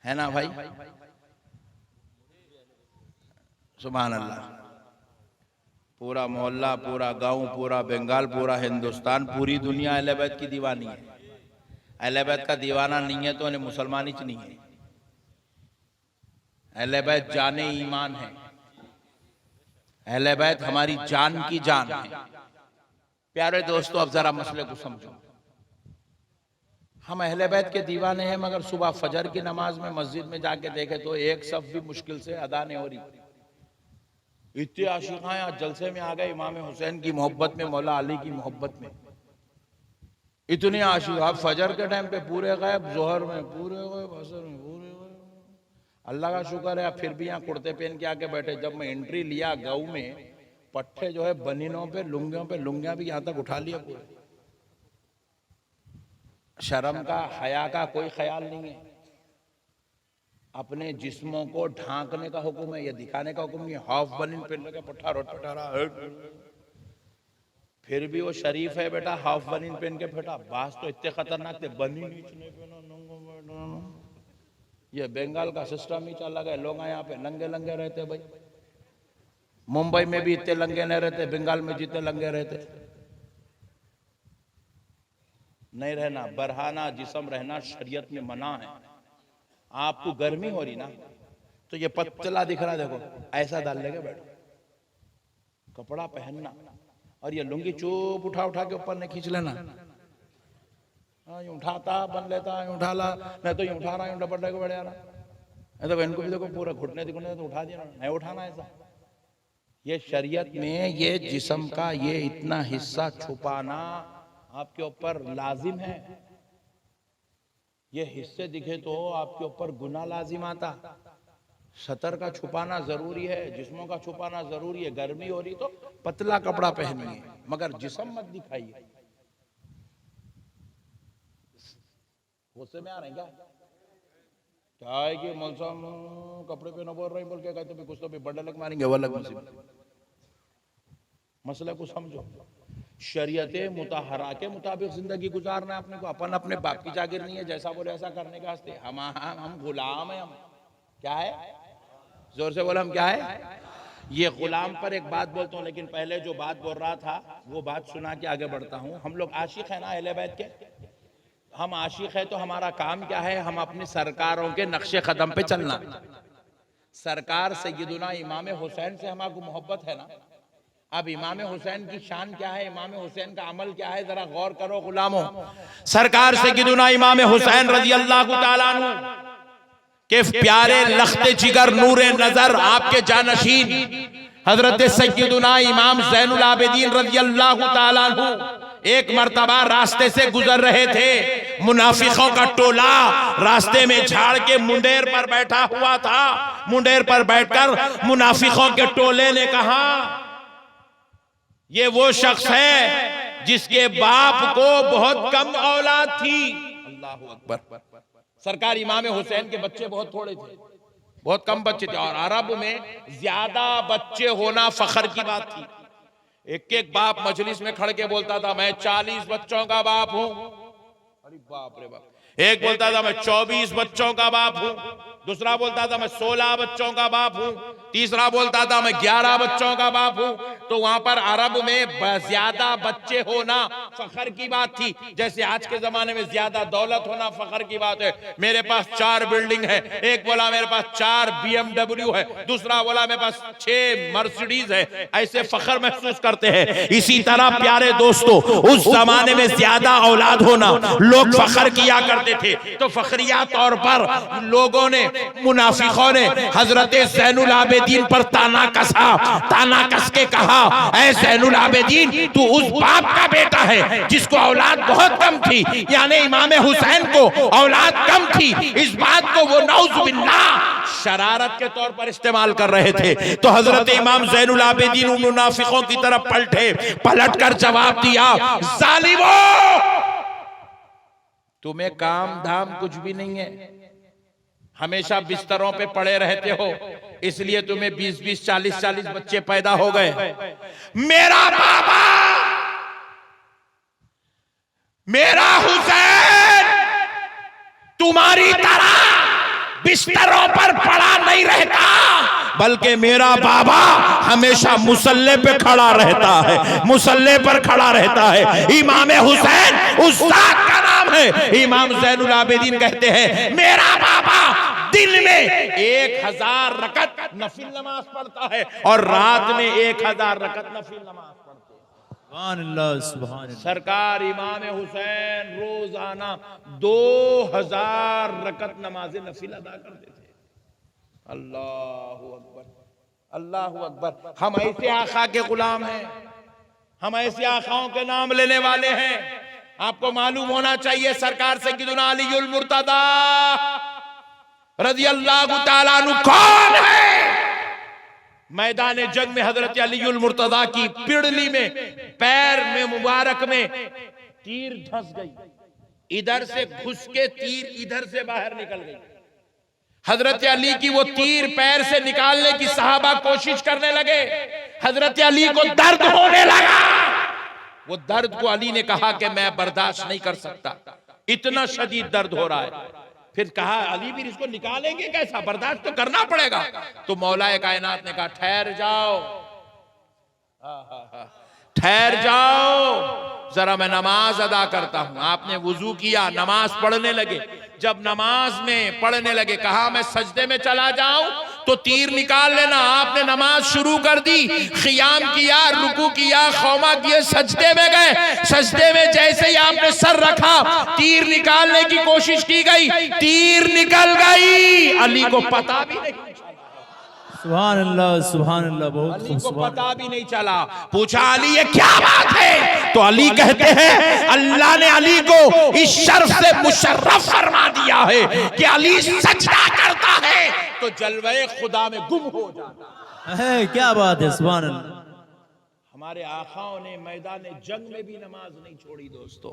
Speaker 2: है ना भाई? सुभान अल्लाह। पूरा मोहल्ला, पूरा गांव, पूरा बंगाल, पूरा हिंदुस्तान, पूरी दुनिया अहले बैत की दीवानी है। अहले बैत का दीवाना नहीं है तो उन्हें मुसलमान ही नहीं है। अहले बैत जाने ईमान है, अहले बैत हमारी जान की जान है। प्यारे दोस्तों, अब जरा मसले को समझो। हम अहले बैत के दीवाने हैं, मगर सुबह फजर की नमाज में मस्जिद में जाके देखे तो एक सफ भी मुश्किल से अदा नहीं हो रही। इतने आशिक़ां आज जलसे में आ गए, इमाम हुसैन की मोहब्बत में, मौला अली की मोहब्बत में। इतने आशिक़, आप फजर के टाइम पे पूरे गायब, जोहर में पूरे गायब, असर में पूरे गायब। अल्लाह का शुक्र है आप फिर भी यहाँ कुर्ते पहन के आके बैठे। जब मैं एंट्री लिया गाँव में, पट्टे जो है बनीनों पे, लुंगियों पे, लुंगियां भी यहाँ तक उठा लिया पूरे। शर्म का, हया का कोई ख्याल नहीं है। अपने जिस्मों को ढांकने का हुक्म है, ये दिखाने का हुक्म नहीं है। हाफ बनीन पहन लगे, पट्टा रोट पटा रहा, फिर भी वो शरीफ है बेटा, हाफ बनीन पहन के फेटा। बास तो इतने खतरनाक थे, बनीन नीचे नहीं पहना। ये बंगाल का सिस्टम ही चला गया, लोग यहाँ पे लंगे लंगे रहते भाई। मुंबई में भी इतने लंगे नहीं रहते, बंगाल में जितने लंगे रहते नहीं रहना। बरहाना जिस्म रहना शरीयत में मना है। आपको गर्मी हो रही ना, तो ये पतला दिख रहा, देखो ऐसा डाल लेके बैठो, कपड़ा पहनना। और ये लुंगी चुप उठा उठा के ऊपर नहीं खींच लेना। यूं उठाता बन लेता, यूं उठा ला, मैं तो यूं उठा रहा, यूं डपट को बैठ जा रहा। तो इनको भी देखो पूरा घुटने दिखने तो उठा दिया, नहीं उठाना ऐसा। ये शरीयत में ये जिस्म का ये इतना हिस्सा छुपाना आपके ऊपर लाजिम है। ये हिस्से दिखे तो आपके ऊपर गुनाह लाजिम आता। सतर का छुपाना जरूरी है, जिस्मों का छुपाना जरूरी है। गर्मी हो रही तो पतला कपड़ा पहनिए, मगर जिस्म मत दिखाइए। गुस्से में आ रहे हैं क्या है कि मौसम कपड़े पे न बोल रहे बोल के कहते भी कुछ तो भी बड़े लग मारेंगे, वो अलग मुसीबत। मसले को समझो। शरीयत मुताहरा के मुताबिक जिंदगी गुजारना है अपने को। अपन अपने बाप की जागीर नहीं है, जैसा बोले ऐसा करने के वास्ते। हम गुलाम है। हम क्या है? जोर से बोला, हम क्या है? ये गुलाम पर एक बात बोलता हूँ, लेकिन पहले जो बात बोल रहा था वो बात सुना के आगे बढ़ता हूँ। हम लोग आशिक है ना अहले बैत के। हम आशिक है तो हमारा काम क्या है? हम अपनी सरकारों के नक्शे कदम पे चलना। सरकार सैयदुना इमाम हुसैन से हमारी मोहब्बत है ना। अब इमाम हुसैन की शान क्या है, इमाम हुसैन का अमल क्या है, जरा गौर करो गुलामों। सरकार सैयदुना इमाम हुसैन रज़ी अल्लाह ताला अन्हु के प्यारे लख्ते जिगर नूरे नजर आपके जानशीन हजरत सैयदुना इमाम ज़ैनुल आबिदीन रज़ी अल्लाह ताला अन्हु एक मर्तबा रास्ते से गुजर रहे थे। मुनाफिकों का टोला रास्ते में झाड़ के मुंडेर पर बैठा हुआ था। मुंडेर पर बैठकर मुनाफिकों के टोले ने कहा, ये वो शख्स है जिसके बाप को बहुत कम औलाद थी। अल्लाह अकबर। सरकार इमाम हुसैन के बच्चे बहुत थोड़े थे, बहुत कम बच्चे थे, और अरब में ज्यादा बच्चे होना फखर की बात थी। एक एक बाप मजलिस में खड़ के बोलता था, मैं 40 बच्चों का बाप हूं। अरे बाप रे बाप। एक बोलता था, मैं 24 बच्चों का बाप हूं। दूसरा बोलता था, मैं 16 बच्चों का बाप हूं। तीसरा बोलता था, मैं 11 बच्चों का बाप हूं। तो वहां पर अरब में ज्यादा बच्चे होना फखर की बात थी, जैसे आज के जमाने में ज्यादा दौलत होना फखर की बात है। मेरे पास 4 बिल्डिंग है। एक बोला मेरे पास 4 BMW है, दूसरा बोला मेरे पास 6 मर्सिडीज है। ऐसे फखर महसूस करते हैं। इसी तरह प्यारे दोस्तों, उस जमाने में ज्यादा औलाद होना लोग फखर किया करते करते थे तो फखरिया तौर पर लोगों ने, मुनाफिकों ने हजरत ज़ैनुल आबिदीन पर ताना कस के कहा, ऐ ज़ैनुल आबिदीन तू उस बाप का बेटा है जिसको औलाद बहुत कम थी, यानी इमाम हुसैन को औलाद कम थी। इस बात को वो नऊज़ बिल्लाह शरारत के तौर पर इस्तेमाल कर रहे थे। तो हजरत इमाम ज़ैनुल आबिदीन उन मुनाफिकों की तरफ पलट कर जवाब दिया, जालिमों तुम्हें काम धाम कुछ भी नहीं है, हमेशा बिस्तरों पे पड़े रहते हो, इसलिए तुम्हें 20-20, 40-40 बच्चे पैदा हो गए। मेरा बाबा, मेरा हुसैन तुम्हारी तरह बिस्तरों पर पड़ा नहीं रहता, बल्कि मेरा बाबा हमेशा मुसल्ले पे खड़ा रहता है, मुसल्ले पर खड़ा रहता है। इमाम हुसैन उस जात का नाम है। इमाम ज़ैनुल आबिदीन कहते हैं मेरा बाबा दिन में 1000 रकत नफिल नमाज पढ़ता है और रात में 1000 रकत नफिल नमाज पढ़ते हैं।
Speaker 3: सुभान अल्लाह, सुभान अल्लाह।
Speaker 2: सरकार इमाम हुसैन रोजाना 2000 रकत नमाज नफिल अदा करते थे। अल्लाहु अकबर, अल्लाहु अकबर। हम ऐसे आका के गुलाम हैं, हम ऐसे आकाओं के नाम लेने वाले हैं। आपको मालूम होना चाहिए सरकार सय्यदुना अलीउल मुर्तदा रज़ियल्लाहु ताला अन्हु कौन है। मैदान जंग में हजरत अलीउल मुर्तदा की पिड़ली में, पैर में मुबारक में तीर धंस गई, इधर से घुस के तीर इधर से बाहर निकल गई। हजरत अली की वो तीर पैर से निकालने की सहाबा कोशिश करने लगे, हजरत अली को दर्द होने लगा। वो दर्द को अली ने कहा कि मैं बर्दाश्त नहीं कर सकता, इतना शदीद दर्द हो रहा है। फिर कहा अली भी इसको निकालेंगे कैसा, बर्दाश्त तो करना पड़ेगा। तो मौलाए कायनात ने कहा ठहर जाओ, ठहर जाओ, जरा मैं नमाज अदा करता हूं। आपने वुजू किया, नमाज पढ़ने लगे। जब नमाज में पढ़ने लगे कहा मैं सजदे में चला जाऊं तो तीर निकाल लेना। आपने नमाज शुरू कर दी, खियाम किया, रुकू किया, खौमा किए, सजदे में गए। सजदे में जैसे ही आपने सर रखा, तीर निकालने की कोशिश की गई, तीर निकल गई। अली को पता भी नहीं,
Speaker 3: सुभान अल्लाह, सुभान अल्लाह। बहुत
Speaker 2: अली को पता भी नहीं चला। पूछा अली ये क्या बात है, तो अली कहते हैं अल्लाह ने अली को इस शर्फ से मुशर्रफ फरमा दिया है कि अली सजदा करता है तो जलवे खुदा में गुम हो जाता
Speaker 3: है। क्या बात है, सुभान अल्लाह।
Speaker 2: हमारे आकाओं ने मैदान जंग में भी नमाज नहीं छोड़ी दोस्तों।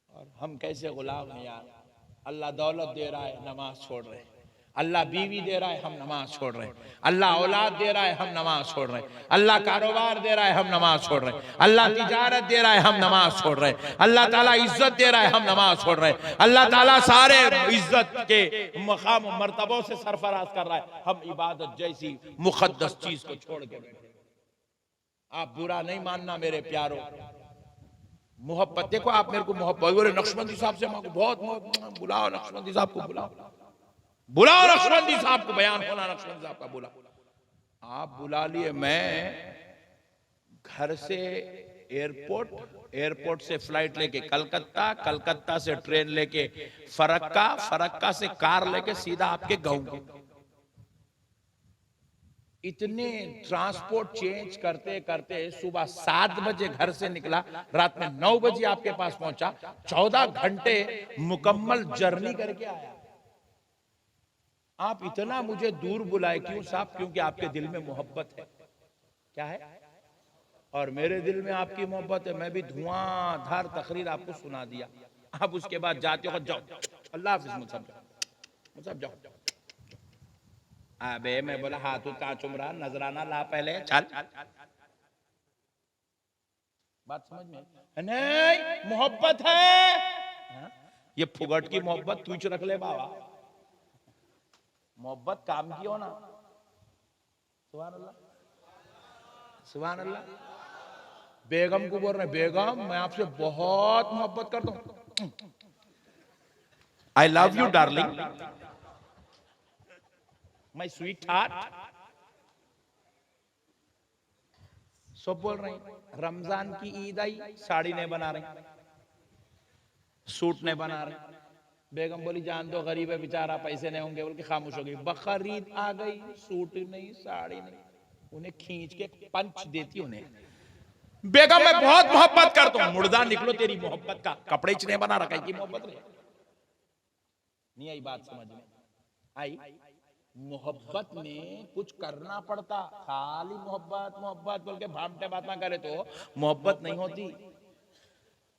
Speaker 2: और हम कैसे गुलाम हैं यार। अल्लाह दौलत दे रहा है, नमाज छोड़ रहे हैं। अल्लाह बीवी दे रहा है, हम नमाज छोड़ रहे हैं। अल्लाह औलाद दे रहा है, हम नमाज छोड़ रहे हैं। अल्लाह कारोबार दे रहा है, हम नमाज छोड़ रहे हैं। अल्लाह तिजारत दे रहा है, हम नमाज छोड़ रहे हैं। अल्लाह ताला इज्जत दे रहा है, हम नमाज छोड़ रहे हैं। अल्लाह ताला सारे इज्जत के मकाम मर्तबों से सरफराज कर रहा है, हम इबादत जैसी मुकद्दस चीज को छोड़ के बैठे। आप बुरा नहीं मानना मेरे प्यारो, मोहब्बत देखो। आप मेरे को मोहब्बत बोले नक्शबंदी साहब से बहुत बुलाओ, नक्शबंदी साहब को बुलाओ, नक्शबंदी साहब को बयान होना, नक्शबंदी साहब का बुला। आप बुला लिए, मैं घर से एयरपोर्ट से फ्लाइट लेके कलकत्ता, कलकत्ता से ट्रेन लेके फरक्का, फरक्का से कार लेके सीधा आपके गांव। इतने ट्रांसपोर्ट चेंज करते करते सुबह 7 बजे घर से निकला, रात में 9 बजे आपके पास पहुंचा। 14 घंटे मुकम्मल जर्नी करके आया। आप इतना मुझे दूर बुलाए क्यों साहब? क्योंकि आपके दिल में मोहब्बत है। क्या है? और मेरे दिल में आपकी मोहब्बत है। मैं भी धुआंधार तकरीर आपको सुना दिया। आप उसके बाद जाते हो, जाओ अल्लाह हाफिज़, मुझे जाओ। अबे मैं बोला हाथों का चुमरा, नजराना ला पहले, चल। बात समझ में नहीं? मोहब्बत है, ये फुगट की मोहब्बत तू रख ले बाबा। मोहब्बत काम की हो ना। सुभान अल्लाह, सुभान अल्लाह। बेगम को बोल रहे, बेगम मैं आपसे बहुत मोहब्बत करता हूं। I love you darling, my sweet heart. सब बोल रहे हैं। रमजान की ईद आई, साड़ी नहीं बना रहे, सूट नहीं बना रहे, बेगम बोली जान दो, गरीब है बेचारा, पैसे नहीं होंगे, बोल के खामोश हो गई। बकरीद आ गई, सूट नहीं साड़ी नहीं, उन्हें खींच के पंच देती उन्हें। बेगम मैं बहुत मोहब्बत करता हूं। मुर्दा निकलो तेरी मोहब्बत का, कपड़े चने बना रखा है की मोहब्बत नहीं आई। बात समझ में आई? मोहब्बत में कुछ करना पड़ता, खाली मोहब्बत मोहब्बत बोल के भामटे बात ना करे तो मोहब्बत नहीं होती।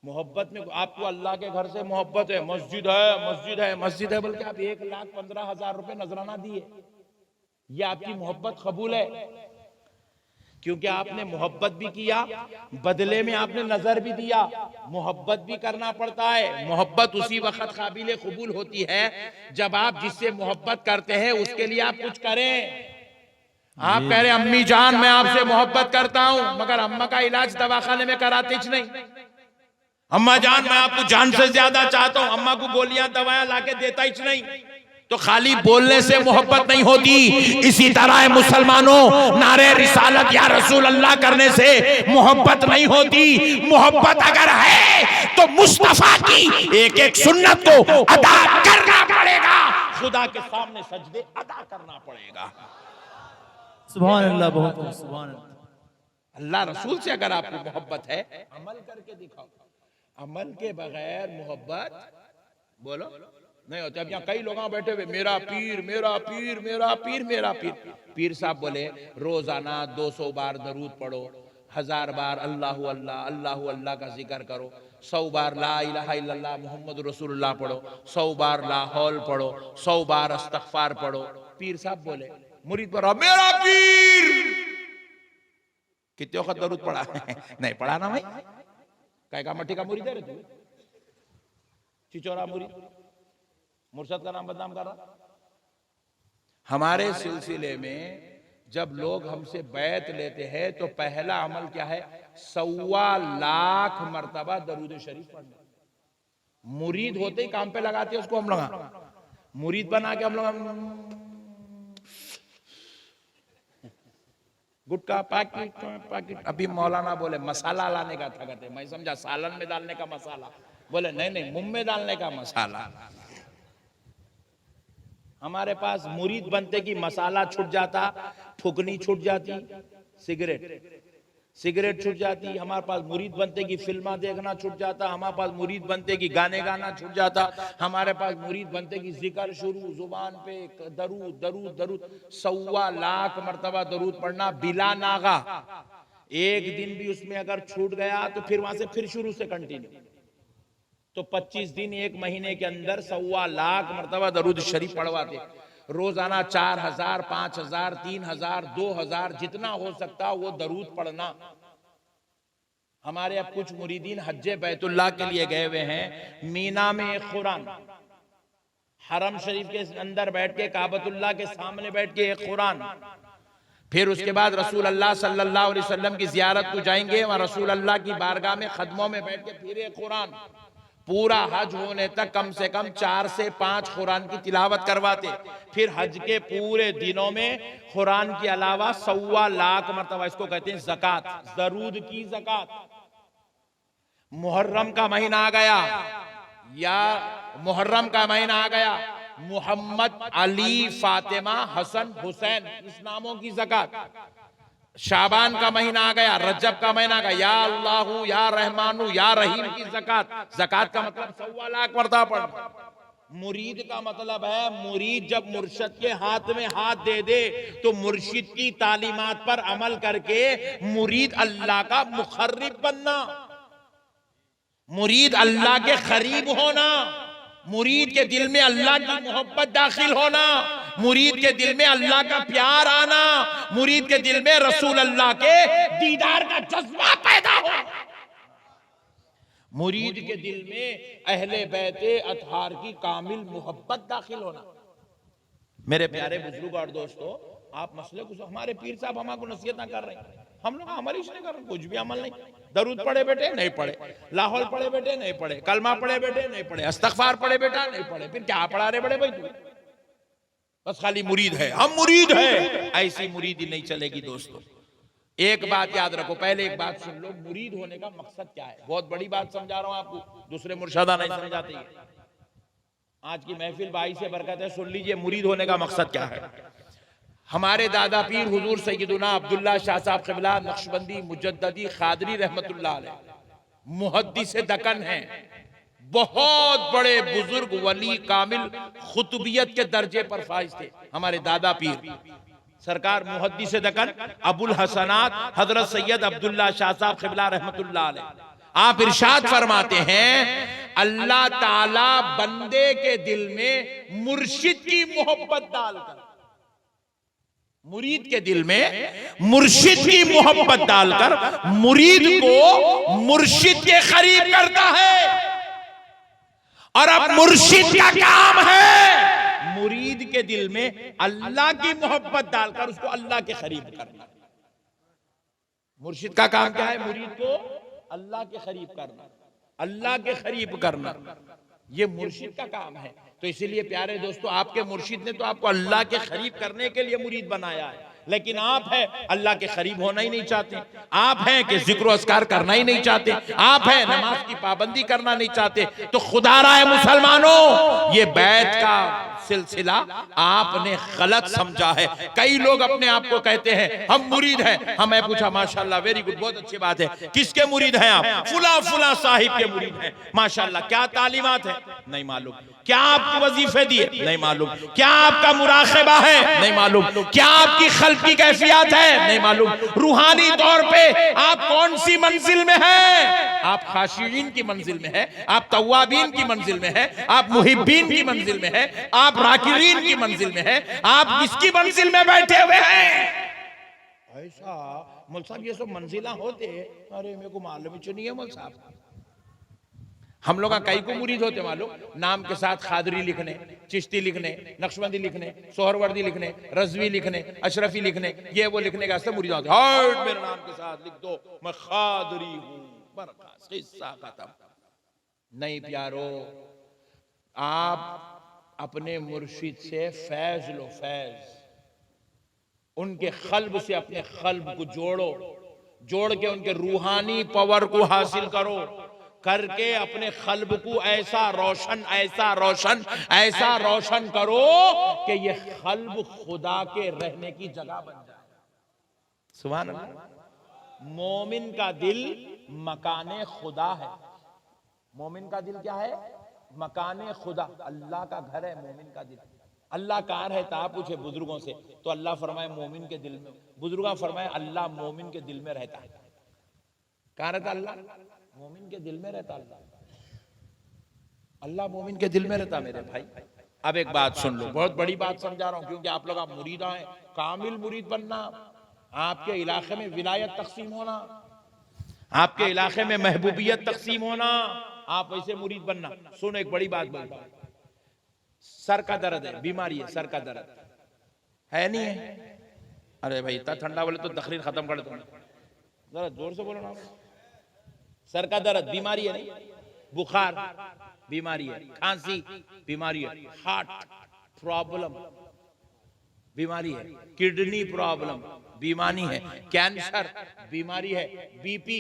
Speaker 2: मोहब्बत में आपको अल्लाह के घर से मोहब्बत है, मस्जिद है मस्जिद है मस्जिद है बोल के आप 1,15,000 रुपए नजराना दिए, ये आपकी मोहब्बत कबूल है? क्योंकि आपने मोहब्बत भी किया, बदले में आपने नजर भी दिया। मोहब्बत भी करना पड़ता है। मोहब्बत उसी वक्त काबिल कबूल होती है जब आप जिससे मोहब्बत करते हैं उसके लिए आप कुछ करें। आप कह रहे अम्मी जान मैं आपसे मोहब्बत करता हूं, मगर अम्मा का इलाज दवाखाने में कराते ही नहीं। अम्मा जान मैं आपको जान से ज्यादा चाहता हूं, अम्मा को गोलियां दवाएं लाके देता ही नहीं। तो खाली बोलने से मोहब्बत नहीं होती। इसी तरह मुसलमानों, नारे रिसालत या रसूल अल्लाह करने से मोहब्बत नहीं होती। मोहब्बत अगर है तो मुस्तफा की एक एक सुन्नत को अदा करना पड़ेगा, खुदा के सामने सजदे अदा करना पड़ेगा।
Speaker 3: सुभान अल्लाह, बहुत सुभान अल्लाह।
Speaker 2: अल्लाह रसूल से अगर आपको मोहब्बत है, अमल करके दिखाओ। अमल के बगैर मोहब्बत बोलो नहीं होती। अब यहाँ कई लोग बैठे हुए, मेरा पीर मेरा पीर मेरा पीर मेरा पीर। पीर साहब बोले रोजाना 200 बार दरूद पढ़ो, 1000 बार अल्लाह अल्लाह अल्लाह अल्लाह का जिक्र करो, 100 बार ला इलाहा इल्लल्लाह मुहम्मद रसूलुल्लाह पढ़ो, 100 बार ला हौल पढ़ो, 100 बार अस्तगफार पढ़ो। पीर साहब बोले मुरीद पर मेरा पीर कितने वक्त दरूद पढ़ा? नहीं पढ़ा ना भाई, काय का मट्टी का मुरीद है रे तू, चिचोरा मुरीद, मुर्शद का नाम बदनाम कर रहा। हमारे सिलसिले में जब लोग हमसे बैत लेते हैं तो पहला अमल क्या है? 1.25 लाख मर्तबा दरूद शरीफ पढ़ना। मुरीद होते ही काम पे लगाते हैं उसको हम लोग, मुरीद बना के हम लोग गुटका पैकेट। अभी मौलाना बोले मसाला लाने का था, कहते मैं समझा सालन में डालने का मसाला, बोले नहीं नहीं मुंह में डालने का मसाला। हमारे पास मुरीद बनते कि मसाला छूट जाता, फुकनी छूट जाती, सिगरेट छूट जाती। हमारे पास मुरीद बनते कि फिल्मा देखना छूट जाता, हमारे पास मुरीद बनते कि गाने गाना छूट जाता, हमारे पास मुरीद बनते कि जिक्र शुरू, जुबान पे दरूद दरूद दरूद। 1.25 लाख मर्तबा दरूद पढ़ना बिला नागा। एक दिन भी उसमें अगर छूट गया तो फिर वहां से फिर शुरू से कंटिन्यू। तो 25 दिन, एक महीने के अंदर 1.25 लाख मर्तबा दरूद शरीफ पढ़वाते। रोजाना 4000, 5000, 3000, 2000 जितना हो सकता वो दरूद पढ़ना। हमारे अब कुछ मुरीदीन हज्जे बैतुल्लाह के लिए गए हुए हैं। मीना में एक कुरान, हरम शरीफ के अंदर बैठ के, काबतुल्लाह के सामने बैठ के एक कुरान, फिर उसके बाद रसूल अल्लाह सल्लल्लाहु अलैहि वसल्लम की जियारत को जाएंगे, वहां रसूल अल्लाह की बारगाह में खदमों में बैठ के फिर एक कुरान। पूरा हज होने तक कम से कम 4 से 5 कुरान की तिलावत करवाते। फिर हज के पूरे दिनों में कुरान के अलावा 1.25 लाख मरतबा, इसको कहते हैं ज़कात, दरूद की ज़कात। मुहर्रम का महीना आ गया, या मुहर्रम का महीना आ गया, मोहम्मद अली फातिमा हसन हुसैन इस नामों की ज़कात। शाबान का महीना आ गया, रजब का महीना आ गया, या अल्लाहू या रहमानू या रहीम की ज़कात। ज़कात का मतलब 1.25 लाख मर्तबा पढ़ना। मुरीद का मतलब है, मुरीद जब मुर्शिद के हाथ में हाथ दे दे तो मुर्शिद की तालीमात पर अमल करके मुरीद अल्लाह का मुखर्रिब बनना, मुरीद अल्लाह के करीब होना, मुरीद के दिल में अल्लाह की मोहब्बत दाखिल होना, मुरीद के दिल में अल्लाह का प्यार आना, मुरीद के दिल में रसूल अल्लाह के दीदार का जज्बा पैदा हो, मुरीद के दिल में अहले बैते अतहार की कामिल मोहब्बत दाखिल होना। मेरे प्यारे बुजुर्ग और दोस्तों, आप मसले को, हमारे पीर साहब हमको नसीहत ना कर रहे हैं, हम लोग अमल ही नहीं कर रहे, कुछ भी अमल नहीं। दरूद पढ़े बेटे नहीं पढ़े, लाहौल पढ़े बेटे नहीं पढ़े, कलमा पढ़े बेटे नहीं पढ़े, इस्तगफार पढ़े बेटा नहीं पढ़े, फिर क्या पढ़ा रहे बड़े भाई तू? बस खाली मुरीद है, हम मुरीद है, ऐसी मुरीदी नहीं चलेगी दोस्तों। एक बात याद रखो, पहले एक बात सुन लो, मुरीद होने का मकसद क्या है। बहुत बड़ी बात समझा रहा हूं आपको, दूसरे मुर्शदा नहीं समझाते। आज की महफिल भाई से बरकत है, सुन लीजिए मुरीद होने का मकसद क्या है। हमारे दादा पीर हुजूर सैयदुना अब्दुल्ला शाह साहब क़िबला नक्शबंदी मुजद्ददी खादरी रहमतुल्लाह अलैह मुहद्दिस दकन हैं, बहुत बड़े बुजुर्ग वली कामिल खुतबियत के दर्जे पर फाइज थे। हमारे दादा पीर सरकार मुहद्दिस दकन अबुल हसनात हजरत सैयद अब्दुल्ला शाह साहब क़िबला रहमतुल्लाह अलैह आप इरशाद फरमाते हैं, अल्लाह ताला बंदे के दिल में मुर्शिद की मोहब्बत डालकर, मुरीद के दिल में मुर्शिद की मोहब्बत डालकर मुरीद को मुर्शिद के करीब करता है। और अब मुर्शिद का काम है मुरीद के दिल में अल्लाह की मोहब्बत डालकर उसको अल्लाह के करीब करना। मुर्शिद का काम क्या है? मुरीद को अल्लाह के करीब करना, अल्लाह के करीब करना, ये मुर्शिद का काम है। तो इसीलिए प्यारे दोस्तों, आपके मुर्शिद ने तो आपको अल्लाह के करीब करने के लिए मुरीद बनाया है, लेकिन आप हैं अल्लाह के करीब होना ही नहीं चाहते। आप हैं कि जिक्र अस्कार करना ही नहीं चाहते। आप हैं नमाज की पाबंदी करना नहीं चाहते। तो खुदा रहा है मुसलमानों, ये बैत का सिलसिला आपने गलत समझा है। कई लोग अपने आप को कहते हैं हम मुरीद हैं। हमें पूछा, माशाल्लाह, वेरी गुड, बहुत अच्छी बात है, किसके मुरीद हैं आप? फुला फुला साहिब के मुरीद हैं। माशाल्लाह, क्या तालीमात है? नहीं मालूम। क्या आपको वजीफे दिए? नहीं मालूम। क्या आपका मुराक़बा है? नहीं मालूम। क्या आपकी खल्क़ की कैफियत है? नहीं मालूम। रूहानी तौर पे आप कौन सी मंजिल में हैं? आप खाशिईन की मंजिल में है, आप तव्वाबीन की मंजिल में है, आप मुहिब्बीन की मंजिल में है, आप राकिरीन की मंजिल में है, आप किसकी मंजिल में बैठे हुए हैं? ऐसा मौल साहब ये सब मंजिला होते? अरे मेरे को मालूम ही नहीं है मौल साहब। हम लोग कई को मुरीद होते मालूम, नाम के साथ खादरी लिखने, चिश्ती लिखने, नक्शबंदी लिखने, सोहरवर्दी लिखने, रजवी लिखने, अशरफी लिखने, ये वो लिखने का मुरीद होते। हट, मेरे नाम के साथ लिख दो मैं खादरी हूं, खत्म। नहीं प्यारो, आप अपने मुर्शिद से फैज लो, फैज। उनके कल्ब से अपने कल्ब को जोड़ो, जोड़ के उनके रूहानी पावर को हासिल करो, करके अपने कल्ब को ऐसा रोशन, ऐसा रोशन, ऐसा रोशन करो कि ये कल्ब खुदा के रहने की जगह बन जाए। सुभान अल्लाह। मोमिन का दिल मकाने खुदा है। मोमिन का दिल क्या है? मकाने खुदा, अल्लाह का घर है मोमिन का दिल। अल्लाह कहाँ रहता? आप पूछे बुजुर्गों से तो अल्लाह फरमाए मोमिन के दिल में। बुजुर्ग फरमाए अल्लाह मोमिन के दिल में रहता है। कहाँ रहता अल्लाह? मोमिन के दिल में रहता अल्लाह। अल्लाह मोमिन के दिल में रहता मेरे भाई। अब एक बात सुन लो, बहुत बड़ी बात समझा रहा हूं, क्योंकि आप लोग आप मुरीद हैं। कामिल मुरीद बनना, आपके इलाके में विलायत तकसीम होना, आपके इलाके में महबूबियत तकसीम होना, आप वैसे मुरीद बनना। सुनो एक बड़ी बात बोलता हूं, सर का दर्द है, बीमारी है, सर का दर्द है नहीं है? अरे भाई इतना ठंडा बोले तो तकरीर खत्म कर दो, जरा जोर से बोलो ना। सर का दर्द बीमारी है नहीं? बुखार बीमारी है, खांसी बीमारी है, हार्ट प्रॉब्लम बीमारी है, किडनी प्रॉब्लम बीमारी है, कैंसर बीमारी है, बीपी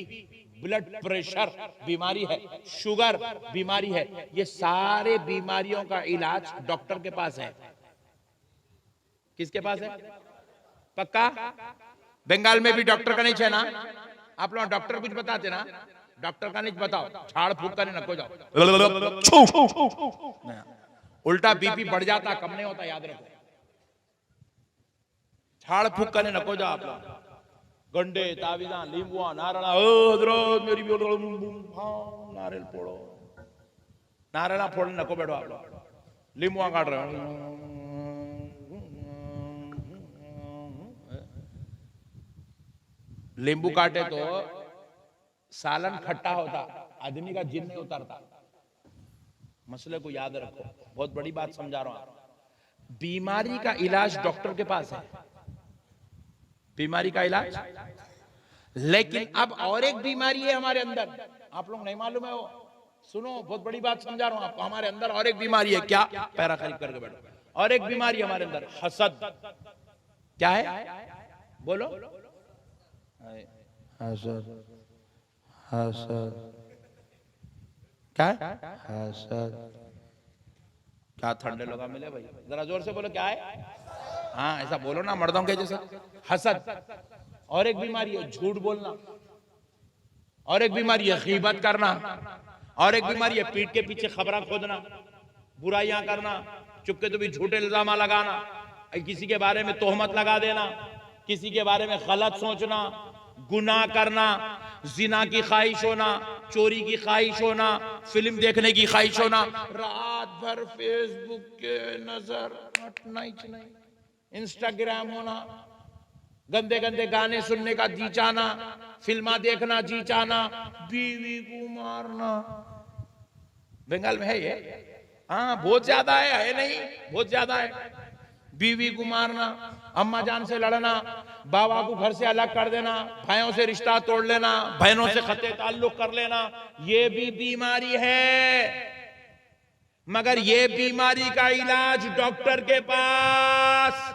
Speaker 2: ब्लड प्रेशर बीमारी है, शुगर बीमारी है। ये सारे बीमारियों का इलाज डॉक्टर के पास है। किसके पास है? पक्का? बंगाल में भी डॉक्टर का नहीं है ना? आप लोग डॉक्टर कुछ बताते ना? डॉक्टर का नहीं बताओ, झाड़ फूक करने नको जाओ। उल्टा बीपी बढ़ जाता, कम नहीं होता, याद रखो। झाड़ फूक करने नको जाओ आप लोग। गंडे तावीजा लींबुआ नारळा मेरी नारियल फोड़ो, नारळा फोड़ने नको बैठो आप लोग। लींबुआ काट रहे हो, लींबू काटे तो सालन खट्टा होता, आदमी का जिन नहीं उतरता। मसले को याद रखो, बहुत बड़ी बात समझा रहा हूं। बीमारी का इलाज डॉक्टर के पास है, बीमारी का इलाज। लेकिन अब और एक बीमारी है हमारे अंदर, आप लोग नहीं मालूम है वो। सुनो, बहुत बड़ी बात समझा रहा हूं आपको। हमारे अंदर और एक बीमारी है। क्या? पैरा खरीद करके बैठो। और एक बीमारी हमारे अंदर, हसद। क्या है? बोलो। हसद। हसद क्या है? हसद। क्या ठंडे लोग मिले भाई, जरा जोर से बोलो क्या है। हाँ ऐसा बोलो ना मर्दों के जैसे। हसद, और एक बीमारी है झूठ बोलना, और एक बीमारी है गीबत करना, और एक बीमारी है पीठ के पीछे खबरें खोदना, बुराइयां करना, चुपके तो भी झूठे इल्जाम लगाना, किसी के बारे में तोहमत लगा देना, किसी के बारे में गलत सोचना, गुनाह करना, जिना की ख्वाहिश होना, चोरी की ख्वाहिश होना, फिल्म देखने की ख्वाहिश होना, रात भर फेसबुक के नजर हटना ही नहीं, इंस्टाग्राम होना, गंदे गंदे गाने सुनने का जी चाहना, फिल्मा देखना जी चाहना, बीवी को मारना। बंगाल में है ये, हाँ बहुत ज्यादा है नहीं, बहुत ज्यादा है। बीवी को मारना, अम्मा जान से लड़ना, बाबा को घर से अलग कर देना, भाइयों से रिश्ता तोड़ लेना, बहनों से खते ताल्लुक कर लेना, ये भी बीमारी है। मगर ये बीमारी का इलाज डॉक्टर के पास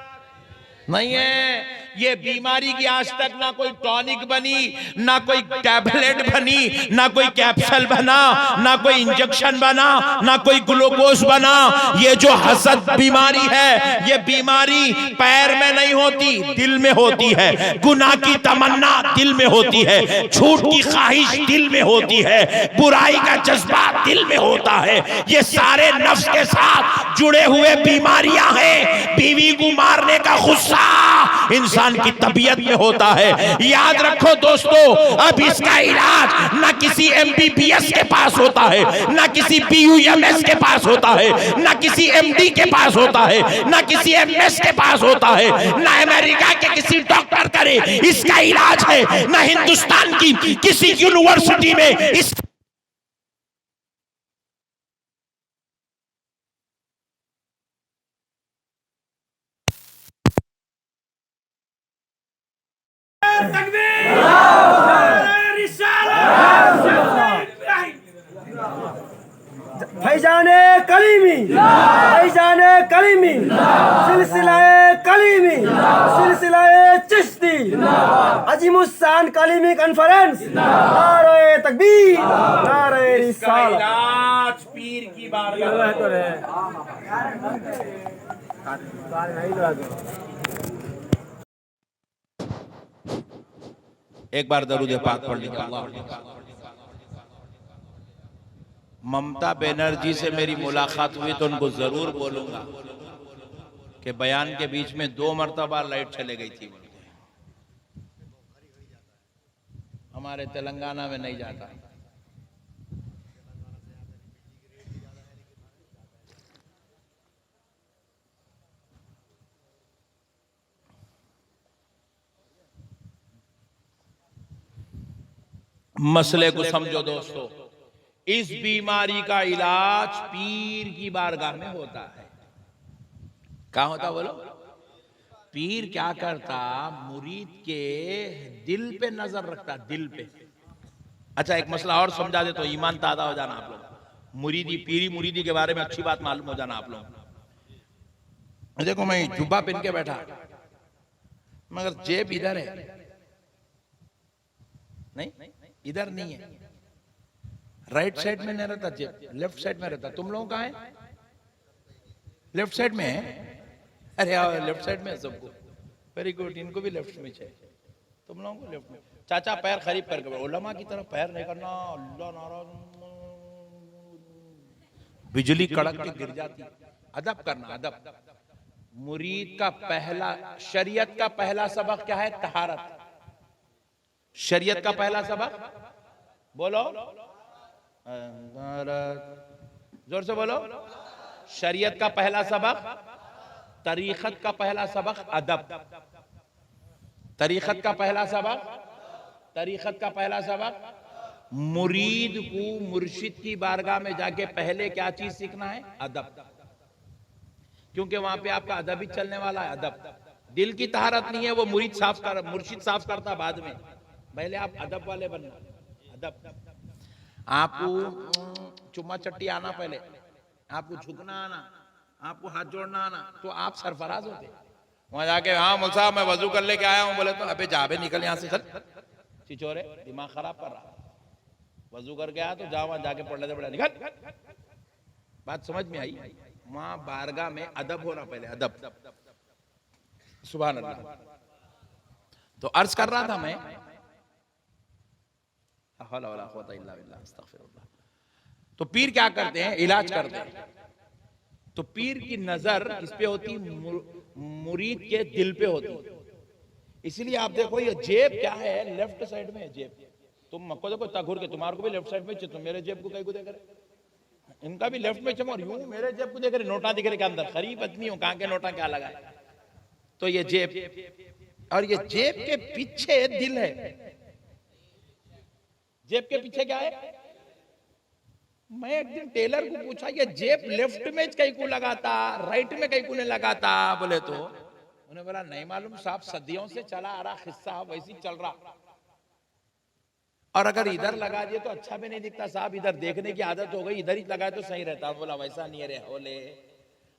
Speaker 2: नहीं है। ये बीमारी की आज तक ना कोई टॉनिक बनी, ना कोई टैबलेट बनी, ना कोई कैप्सूल बना, ना कोई इंजेक्शन बना, ना कोई ग्लूकोज बना। ये जो हसद बीमारी है, ये बीमारी पैर में नहीं होती, दिल में होती है। गुनाह की तमन्ना दिल में होती है, झूठ की ख्वाहिश दिल में होती है, बुराई का जज्बा दिल में होता है। ये सारे नफ्स के साथ जुड़े हुए बीमारियां हैं। बीवी को मारने का गुस्सा इंसान की तबीयत में होता है। याद रखो दोस्तों, अब इसका इलाज ना किसी MBBS के पास होता है, ना किसी PUMS के पास होता है, ना किसी MD के पास होता है, ना किसी MS के पास होता है, ना अमेरिका के किसी डॉक्टर करे इसका इलाज है, ना हिंदुस्तान की किसी यूनिवर्सिटी में इस
Speaker 4: फैजाने कलीमी, फैजाने कलीमी, सिलसिलाए कलीमी, सिलसिलाए चिश्ती, अजीमुस्सान कलीमी कॉन्फ्रेंस, नारे तकबीर, नारे रिसालत।
Speaker 2: इलाज पीर की बारगाह
Speaker 4: तो है।
Speaker 2: एक बार दरूद पाक पढ़ लीजिए। अल्लाह। ममता बनर्जी से मेरी मुलाकात हुई तो उनको जरूर बोलूंगा कि बयान के बीच में 2 मरतबा लाइट चले गई थी। हमारे तेलंगाना में नहीं जाता। मसले को समझो दोस्तों, इस बीमारी का इलाज पीर की बारगाह में होता है। कहाँ होता बोलो? पीर क्या करता, मुरीद के दिल पे नजर रखता, दिल पे। अच्छा एक मसला और समझा दे तो ईमान ताजा हो जाना आप लोग। मुरीदी पीरी मुरीदी के बारे में अच्छी बात मालूम हो जाना आप लोग। देखो मैं जुब्बा पहन के बैठा, मगर जेब इधर है, नहीं इधर नहीं है, राइट साइड में नहीं रहता जेब, लेफ्ट साइड में रहता। तुम लोगों का है लेफ्ट साइड में है? अरे यार लेफ्ट साइड में है सबको, वेरी गुड। इनको भी लेफ्ट में चाहिए, तुम लोगों को लेफ्ट में। चाचा पैर खरीब करके, उलमा की तरफ पैर नहीं करना, अल्लाह नाराज, बिजली कड़क के गिर जाती। अदब करना, अदब। मुरीद का पहला, शरीयत का पहला सबक क्या है? तहारत। शरीयत का पहला सबक बोलो, जोर से बोलो। शरीयत का पहला सबक, तरीक़त का पहला सबक अदब। तरीक़त का पहला सबक, तरीक़त का पहला सबक, मुरीद को मुर्शिद की बारगाह में जाके पहले क्या चीज सीखना है? अदब। क्योंकि वहां पे आपका अदब ही चलने वाला है। अदब, दिल की तहारत नहीं है, वो मुरीद साफ कर, मुर्शिद साफ करता बाद में। पहले आप अदब वाले बनना। अदब, आपको चुम्मा चट्टी आना, पहले आपको झुकना आना, आपको हाथ जोड़ना आना, तो आप सरफराज होते। वहां जाके हाँ मौल साहब मैं वजू कर लेके आया हूँ, बोले तो अबे जाबे निकल यहाँ से, चल चिचोरे, दिमाग खराब कर रहा। वजू करके आया तो जाओ वहां जाके पढ़ लेते, बड़ा निकल। बात समझ में आई? वहां बारगाह में अदब होना, पहले अदब। सुभान अल्लाह। तो अर्ज कर रहा था मैं, तो पीर क्या करते हैं, इलाज करते हैं। तो पीर की नजर किस पे होती, मुरीद के दिल पे होती। इसलिए आप देखो ये जेब क्या है, लेफ्ट साइड में है जेब। तुम मक्को देखो तघुर के, तुम्हारे को भी लेफ्ट साइड में, तुम मेरे जेब को कहीं को देख रहे, इनका भी लेफ्ट में चमो, और यूं मेरे जेब को देख रहे, नोटा दिख रहे के अंदर, खरीब आदमी हूं, कहां के नोटा क्या लगा है। तो ये जेब, और ये जेब के पीछे दिल है। जेब के पीछे क्या है। मैं एक दिन टेलर को पूछा, ये जेब लेफ्ट में कहीं को लगाता, राइट में कहीं को नहीं लगाता, बोले तो उन्हें बोला नहीं मालूम साहब, सदियों से चला आ रहा हिस्सा वैसी चल रहा, और अगर इधर लगा दिए तो अच्छा भी नहीं दिखता साहब, इधर देखने की आदत हो गई, इधर ही लगाए तो सही रहता। बोला वैसा नहीं है, बोले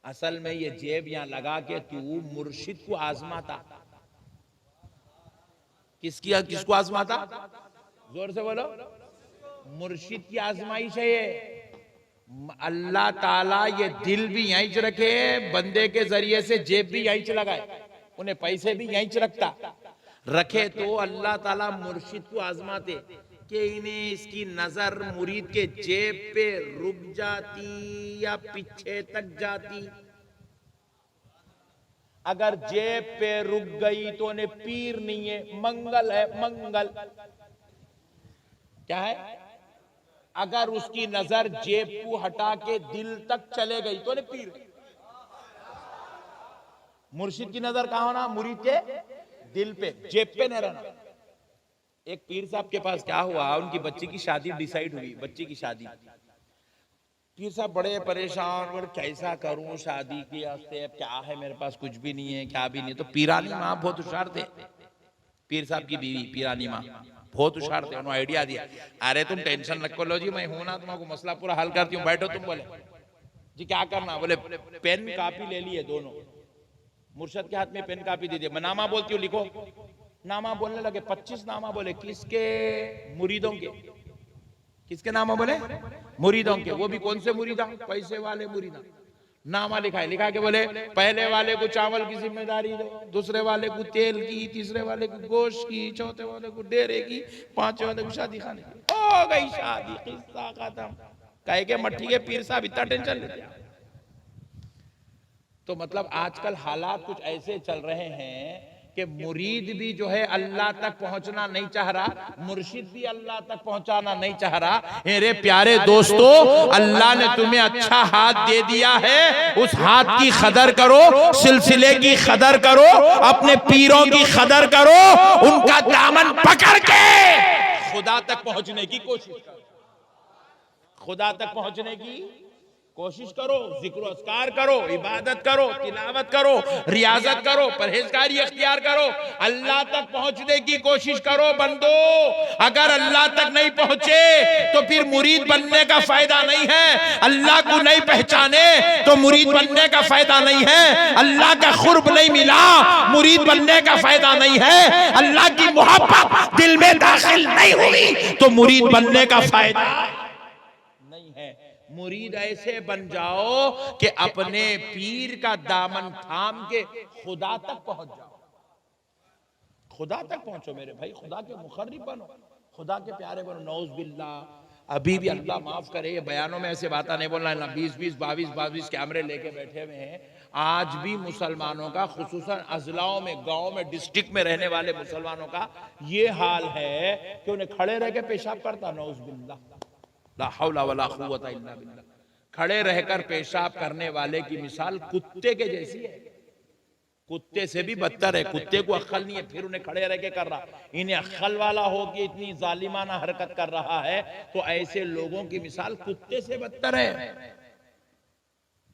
Speaker 2: असल में ये जेब यहां लगा के तू मुर्शिद को आजमाता। किसको आजमाता, जोर से बोलो। मुर्शिद की आजमाइश है ये। अल्लाह ताला ये दिल भी यहीं च रखे, बंदे के जरिए से जेब भी यहीं च लगाए, उन्हें पैसे भी यहीं च रखता रखे, तो अल्लाह ताला मुर्शिद को आजमाते कि इन्हें इसकी नजर मुरीद के जेब पे रुक जाती या पीछे तक जाती। अगर जेब पे रुक गई तो उन्हें पीर नहीं है, मंगल है, मंगल क्या है। अगर उसकी नजर जेब को हटा के दिल तक चले गई तो पीर। मुर्शिद की नजर कहां होना, मुरीद के दिल पे, जेब पे नहीं रहना। एक पीर साहब के पास क्या हुआ, उनकी बच्ची की शादी डिसाइड हुई, बच्ची की शादी। पीर साहब बड़े परेशान, बोले कैसा करूं शादी के वास्ते, क्या है मेरे पास, कुछ भी नहीं है, क्या भी नहीं। तो पीरानी माँ बहुत होशियार थे, पीर साहब की बीवी पीरानी माँ बहुत होशियार थे। उन्होंने आइडिया दिया, अरे तुम टेंशन रखो, लो जी मैं हूं ना, तुम्हारा मसला पूरा हल करती हूँ, बैठो तुम। बोले जी क्या करना, बोले पेन कापी ले लिए दोनों, मुर्शद के हाथ में पेन कापी दे दिए, मैं नामा बोलती हूँ लिखो। नामा बोलने लगे, 25 नामा बोले, किसके, मुरीदों के। किसके नामा बोले, मुरीदों के। वो भी कौन से मुरीदा, पैसे वाले मुरीदा। नामा लिखा है, लिखा के बोले पहले वाले को चावल की जिम्मेदारी दो, दूसरे वाले को तेल की, तीसरे वाले को गोश्त की, चौथे वाले को डेरे की, पांचवे वाले को शादी खाने की। हो गई शादी, किस्सा खत्म। कहे के मट्टी के पीर साहब इतना टेंशन लेते। तो मतलब आजकल हालात कुछ ऐसे चल रहे हैं कि मुरीद भी जो है अल्लाह तक पहुंचना नहीं चाह रहा, मुर्शिद भी अल्लाह तक पहुंचाना नहीं चाह रहा। मेरे प्यारे दोस्तों, अल्लाह ने तुम्हें अच्छा हाथ दे दिया है, उस हाथ की कदर करो, सिलसिले की कदर करो, अपने पीरों की कदर करो, उनका दामन पकड़ के खुदा तक पहुंचने की कोशिश करो, खुदा तक पहुंचने की कोशिश करो। जिक्र अस्कार करो, इबादत करो, तिलावत करो, रियाजत करो, परहेजगारी अख्तियार करो, अल्लाह तक पहुंचने की कोशिश करो बंदो। अगर अल्लाह तक नहीं पहुंचे तो फिर मुरीद बनने का फायदा नहीं है। अल्लाह को नहीं पहचाने तो मुरीद बनने का फायदा नहीं है। अल्लाह का खुर्ब नहीं मिला, मुरीद बनने का फायदा नहीं है। अल्लाह की मोहब्बत दिल में दाखिल नहीं हुई तो मुरीद बनने का फायदा नहीं है। मुरीद ऐसे बन जाओ कि अपने पीर का दामन थाम के खुदा तक पहुंच जाओ, खुदा तक पहुंचो मेरे भाई, खुदा के मुखर्रिब बनो, खुदा के प्यारे बनो। नौज बिल्लाह। अभी भी अल्लाह माफ करे, ये बयानों में ऐसे बातें नहीं बोलना है, 20-20, 22-22 कैमरे लेके बैठे हुए हैं। आज भी मुसलमानों का, खुसूसन अजलाओं में, गांव में, डिस्ट्रिक्ट में रहने वाले मुसलमानों का ये हाल है कि उन्हें खड़े रह के पेशाब करता। नौज बिल्लाह, ला हौला वला कुव्वता इल्ला बिल्लाह। खड़े रहकर पेशाब करने वाले की मिसाल कुत्ते के जैसी है, कुत्ते से भी बदतर है। कुत्ते को अक्ल नहीं है, फिर उन्हें खड़े रह के कर रहा। इन्हें अक्ल वाला हो कि इतनी जालिमाना हरकत कर रहा है, तो ऐसे लोगों की मिसाल कुत्ते से बदतर है।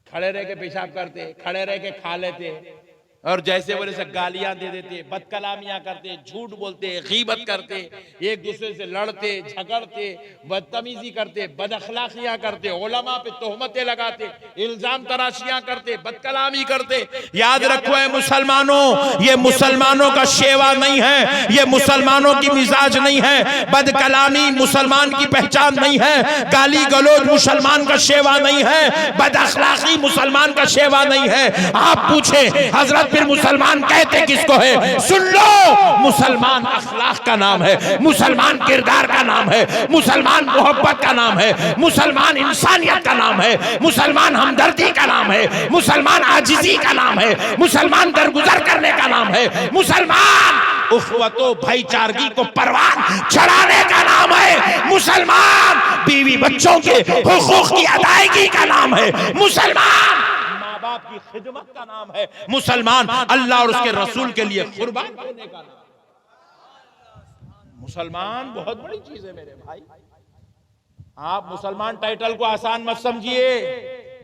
Speaker 2: खड़े रह के पेशाब करते, खड़े रह के खा लेते, और जैसे बोले से गालियां दे देते, बदकलामियां करते, झूठ बोलते, गीबत करते, एक दूसरे से लड़ते झगड़ते, बदतमीजी करते, बदअखलाकियां करते, उलमा पे तोहमतें लगाते, इल्जाम तराशियां करते, बदकलामी करते। याद रखो है मुसलमानों, ये मुसलमानों का शेवा नहीं है, ये मुसलमानों की मिजाज नहीं है, बदकलामी मुसलमान की पहचान नहीं है, गाली गलौज मुसलमान का शेवा नहीं है, बदअखलाकी मुसलमान का शेवा नहीं है। आप पूछे हजरत फिर मुसलमान कहते किसको है? सुन लो, मुसलमान अखलाक का नाम है, मुसलमान किरदार का नाम है, मुसलमान मोहब्बत का नाम है, मुसलमान इंसानियत का नाम है, मुसलमान हमदर्दी का नाम है, मुसलमान आजिजी का नाम है, मुसलमान दरगुजर करने का नाम है, मुसलमान उखवतो भाईचारगी को परवान चढ़ाने का नाम है, मुसलमान बीवी बच्चों के हुकूक की अदायगी का नाम है, मुसलमान माँ बाप की खिदमत का नाम है, मुसलमान अल्लाह और उसके रसूल के लिए कुर्बान होने का नाम। मुसलमान बहुत बड़ी चीज है मेरे भाई। आप मुसलमान टाइटल को आसान मत समझिए,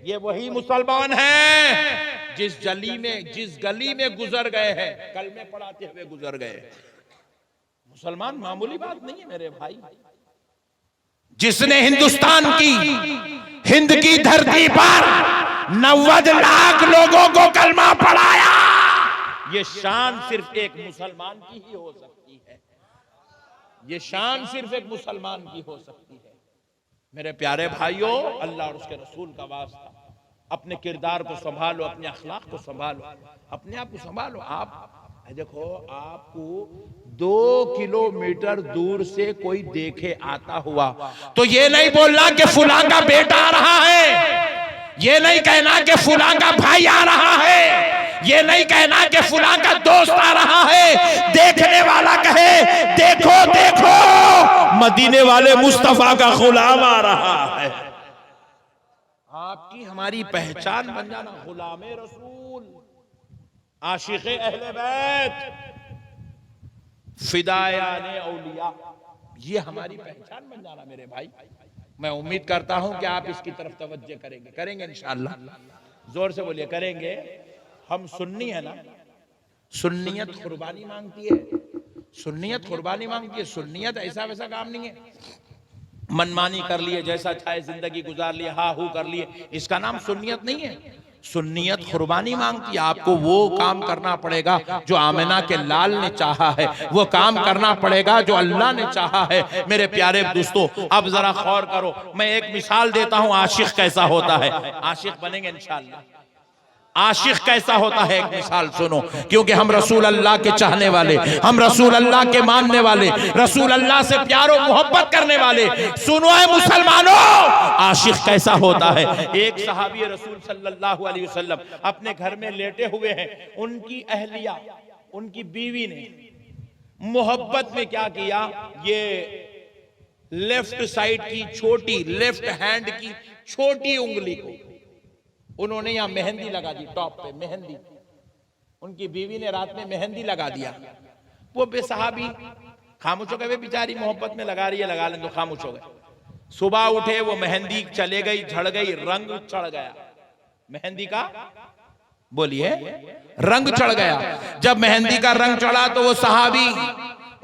Speaker 2: ये वही मुसलमान हैं जिस गली में गुजर गए हैं, कलमे पढ़ाते हुए गुजर गए। मुसलमान मामूली बात नहीं है मेरे भाई। जिसने हिंदुस्तान की, हिंद की धरती पर 90 लाख लोगों को कलमा पढ़ाया, ये शान सिर्फ एक मुसलमान की ही हो सकती है, ये शान सिर्फ एक मुसलमान की हो सकती है। मेरे प्यारे भाइयों, अल्लाह और उसके रसूल का वास्ता, अपने किरदार को संभालो, अपने अखलाक को संभालो, अपने आप को संभालो। आप देखो, आपको 2 किलोमीटर दूर से कोई देखे आता हुआ तो ये नहीं बोलना कि फुलां का बेटा आ रहा है, ये नहीं कहना कि फुलां का भाई आ रहा है, ये नहीं कहना कि फुलां का दोस्त आ रहा है। देखने वाला कहे देखो देखो, मदीने वाले मुस्तफा का गुलाम आ रहा है। आपकी हमारी पहचान बन जाना, गुलामे रसूल, आशिक़े अहले बैत, फिदायाने औलिया, ये हमारी पहचान बन जाना मेरे भाई। मैं उम्मीद करता हूं कि आप इसकी तरफ तवज्जो करेंगे इंशाअल्लाह। जोर से बोलिए, करेंगे। हम सुन्नी है ना, सुन्नियत कुर्बानी मांगती है, सुन्नियत कुर्बानी मांगती है। सुन्नियत ऐसा वैसा काम नहीं है, मनमानी कर लिए, जैसा चाहे जिंदगी गुजार लिए, हा हू कर लिए, इसका नाम सुन्नियत नहीं है। सुन्नियत कुर्बानी मांगती है। आपको वो काम करना पड़ेगा जो आमिना के लाल ने चाहा है, वो काम करना पड़ेगा जो अल्लाह ने चाहा है। मेरे प्यारे दोस्तों, अब जरा गौर करो, मैं एक मिसाल देता हूं, आशिक कैसा होता है। आशिक बनेंगे इंशाअल्लाह। आशिक कैसा होता है, एक मिसाल सुनो, क्योंकि हम रसूल अल्लाह के चाहने वाले, हम रसूल अल्लाह के मानने वाले, रसूल अल्लाह से प्यार और मोहब्बत करने वाले, सुनो है मुसलमानों, आशिक कैसा होता है। एक सहाबी रसूल सल्लल्लाहु अलैहि वसल्लम अपने घर में लेटे हुए हैं, उनकी अहलिया, उनकी बीवी ने मोहब्बत में क्या किया, ये लेफ्ट साइड की छोटी, लेफ्ट हैंड की छोटी उंगली को उन्होंने यहां मेहंदी लगा दी, टॉप पे मेहंदी। उनकी बीवी ने रात में मेहंदी लगा दिया। वो बेसहाबी खामोश हो गए, बेचारी मोहब्बत में लगा रही है, लगा लें तो खामोश हो गए। सुबह उठे, वो मेहंदी चले गई, झड़ गई, रंग चढ़ गया मेहंदी का, बोलिए रंग चढ़ गया। जब मेहंदी का रंग चढ़ा तो वो सहाबी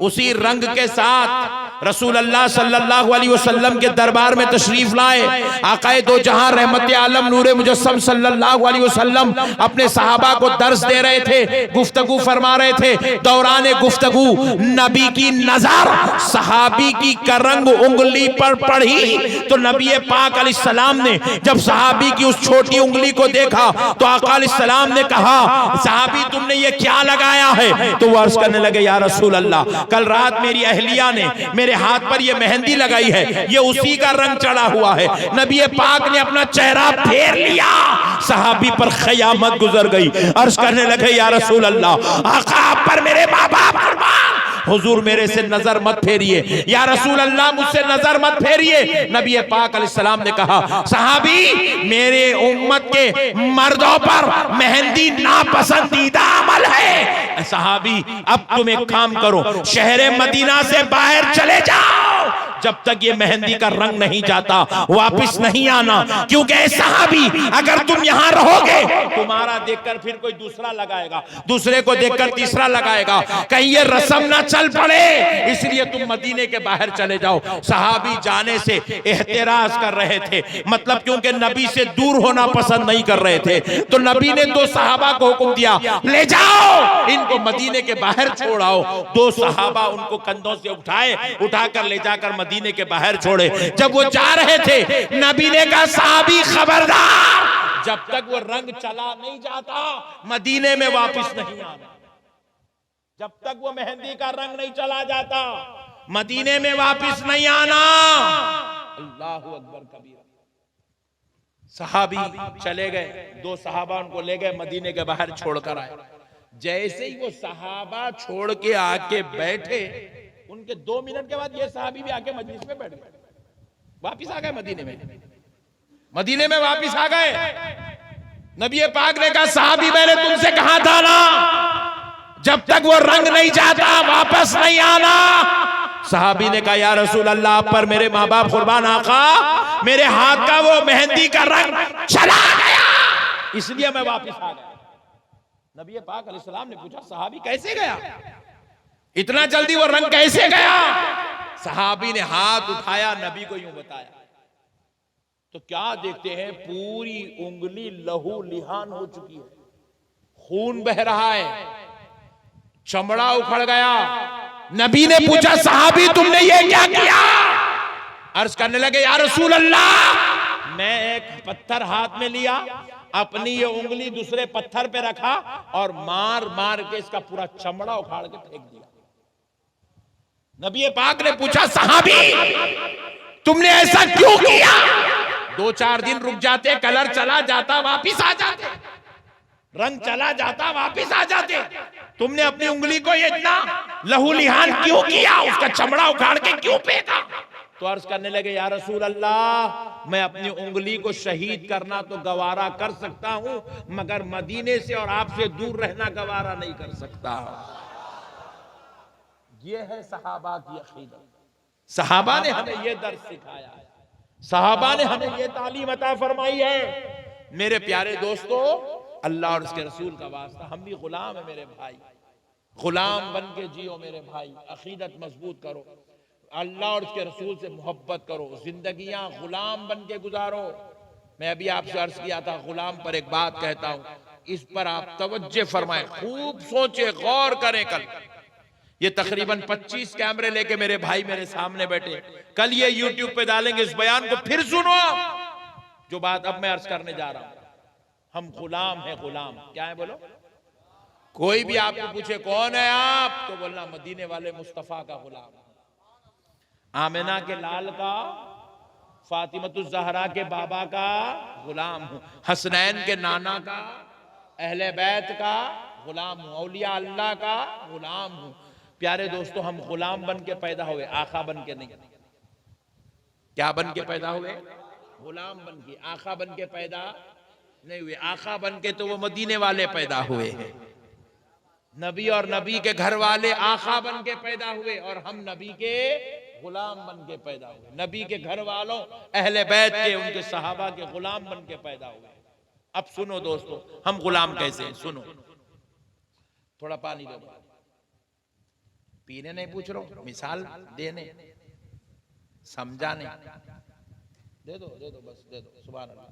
Speaker 2: उसी रंग के साथ रसूल अल्लाह सल्लल्लाहु अलैहि वसल्लम के दरबार में तशरीफ लाए। आकाए दो जहां रहमत आलम नूरे मुजस्सम सल्लल्लाहु अलैहि वसल्लम अपने सहाबा को दर्स दे रहे थे, गुफ्तगू फरमा रहे थे। दौरान गुफ्तगू नबी की नजर सहाबी की करंग उंगली पर पड़ी तो नबी पाक अलैहिस्सलाम ने जब सहाबी की उस छोटी उंगली को देखा तो आका अलैहिस्सलाम ने कहा, सहाबी तुमने ये क्या लगाया है? तो वो अर्ज करने लगे, या रसूल अल्लाह, कल रात मेरी अहलिया ने मेरे हाथ पर ये मेहंदी लगाई है, ये उसी का रंग चढ़ा हुआ है। नबी पाक ने अपना चेहरा फेर लिया, सहाबी पर क़यामत गुजर गई। अर्ज करने लगे, या रसूल अल्लाह, आका आप पर मेरे माँ बाप कुर्बान, हुजूर मेरे से नजर मत फेरिए, या रसूल अल्लाह मुझसे नजर मत फेरिए। नबी पाक अलैहिस्सलाम ने कहा, सहाबी मेरे उम्मत के मर्दों पर मेहंदी नापसंदीदा अमल है। सहाबी अब तुम एक काम करो, शहर मदीना से बाहर चले जाओ, जब तक ये मेहंदी का रंग नहीं जाता वापस नहीं आना। क्योंकि सहाबी अगर तुम यहां रहोगे तुम्हारा देखकर फिर कोई दूसरा लगाएगा, दूसरे को देखकर तीसरा लगाएगा, कहीं ये रस्म ना चल पड़े, इसलिए तुम मदीने के बाहर चले जाओ। सहाबी जाने से एहतराज कर रहे थे, मतलब क्योंकि नबी से दूर होना पसंद नहीं कर रहे थे, तो नबी ने दो सहाबा को हुक्म दिया, ले जाओ इनको मदीने के बाहर छोड़ आओ। दो सहाबा उनको कंधों से उठाकर ले जाकर मदीने के बाहर छोड़े। जब वो जा रहे थे नबी ने कहा, सहाबी खबरदार, जब तक वो रंग चला नहीं जाता मदीने में वापस नहीं आना। जब तक वो मेहंदी का रंग नहीं चला जाता मदीने में वापस नहीं आना। अल्लाहु अकबर कबीर। सहाबी चले गए, दो सहाबा उनको ले गए मदीने के बाहर छोड़कर आए। जैसे ही वो सहाबा छोड़ के आके बैठे, उनके 2 मिनट के बाद ये सहाबी भी आके मजलिस में बैठ गए, वापिस आ गए मदीने में वापिस आ गए। नबी पाक ने कहा, सहाबी मैंने तुमसे कहा था ना, जब तक वो रंग नहीं जाता वापस नहीं आना। सहाबी ने कहा, या रसूल अल्लाह, आप पर मेरे माँ बाप कुर्बान आका, मेरे हाथ का वो मेहंदी का रंग चला गया, इसलिए मैं वापस आ गया। नबी पाक अलैहिस्सलाम ने पूछा, सहाबी कैसे गया, इतना जल्दी वो रंग कैसे गया? सहाबी ने हाथ उठाया, नबी को यूं बताया, तो क्या देखते हैं पूरी उंगली लहू लिहान हो चुकी है, खून बह रहा है, चमड़ा उखड़ गया। नबी ने पूछा, सहाबी तुमने ये क्या किया? अर्ज करने लगे, या रसूल अल्लाह, मैं एक पत्थर हाथ में लिया, अपनी ये उंगली दूसरे पत्थर पे रखा और मार मार के इसका पूरा चमड़ा उखाड़ के फेंक दिया। नबी पाक ने पूछा, सहाबी तुमने ऐसा क्यों किया? 2-4 दिन रुक जाते, कलर चला जाता वापिस आ जाते, रंग चला जाता वापिस आ जाते, तुमने अपनी उंगली को ये इतना लहूलिहान क्यों किया, उसका चमड़ा उखाड़ के क्यों फेंका? तो अर्ज करने लगे, या रसूल अल्लाह, मैं अपनी उंगली को शहीद करना तो गवारा कर सकता हूं, मगर मदीने से और आपसे दूर रहना गवारा नहीं कर सकता। ये है सहाबा की अकीदत। सहाबा ने हमें ये दर्स सिखाया है, सहाबा ने हमें ये तालीम अता फरमाई है। मेरे प्यारे दोस्तों, अल्लाह और उसके रसूल का वास्ता, हम भी गुलाम है मेरे भाई, गुलाम बन के जियो मेरे भाई, अकीदत मजबूत करो, अल्लाह और उसके रसूल से मोहब्बत करो, जिंदगियां गुलाम बन के गुजारो। मैं अभी आपसे अर्ज किया था, गुलाम पर एक बात कहता हूं, इस पर आप तवज्जो फरमाएं, खूब सोचे, गौर करें। कल ये तकरीबन 25 कैमरे लेके मेरे भाई मेरे सामने बैठे, कल ये यूट्यूब पे डालेंगे, इस बयान को फिर सुनो। जो बात अब मैं अर्ज करने जा रहा हूं, हम गुलाम हैं, गुलाम क्या है बोलो? कोई भी आपको पूछे कौन है आप, तो बोलना मदीने वाले मुस्तफा का गुलाम, आमिना के लाल का, फातिमतुज़ ज़हरा के बाबा का गुलाम हूं, हसनैन के नाना का, अहले बैत का गुलाम हूं, औलिया अल्लाह का गुलाम हूं। प्यारे दोस्तों, हम गुलाम बन के पैदा हुए, आका बन के नहीं। क्या बन के पैदा हुए? गुलाम बन के, आका बन के पैदा नहीं हुए। आका बन के तो वो मदीने वाले पैदा हुए हैं, नबी और नबी के घर वाले आका बन के पैदा हुए, और हम नबी के गुलाम बन के पैदा हुए। नबी के घर वालों, अहले बैत के, उनके सहाबा के गुलाम बन के पैदा हुए। अब सुनो दोस्तों, हम गुलाम कैसे हैं? सुनो, थोड़ा पानी दो, पीने नहीं पूछ रहा हूं, मिसाल देने, समझाने। दे दो बस दे दो, सुभान अल्लाह।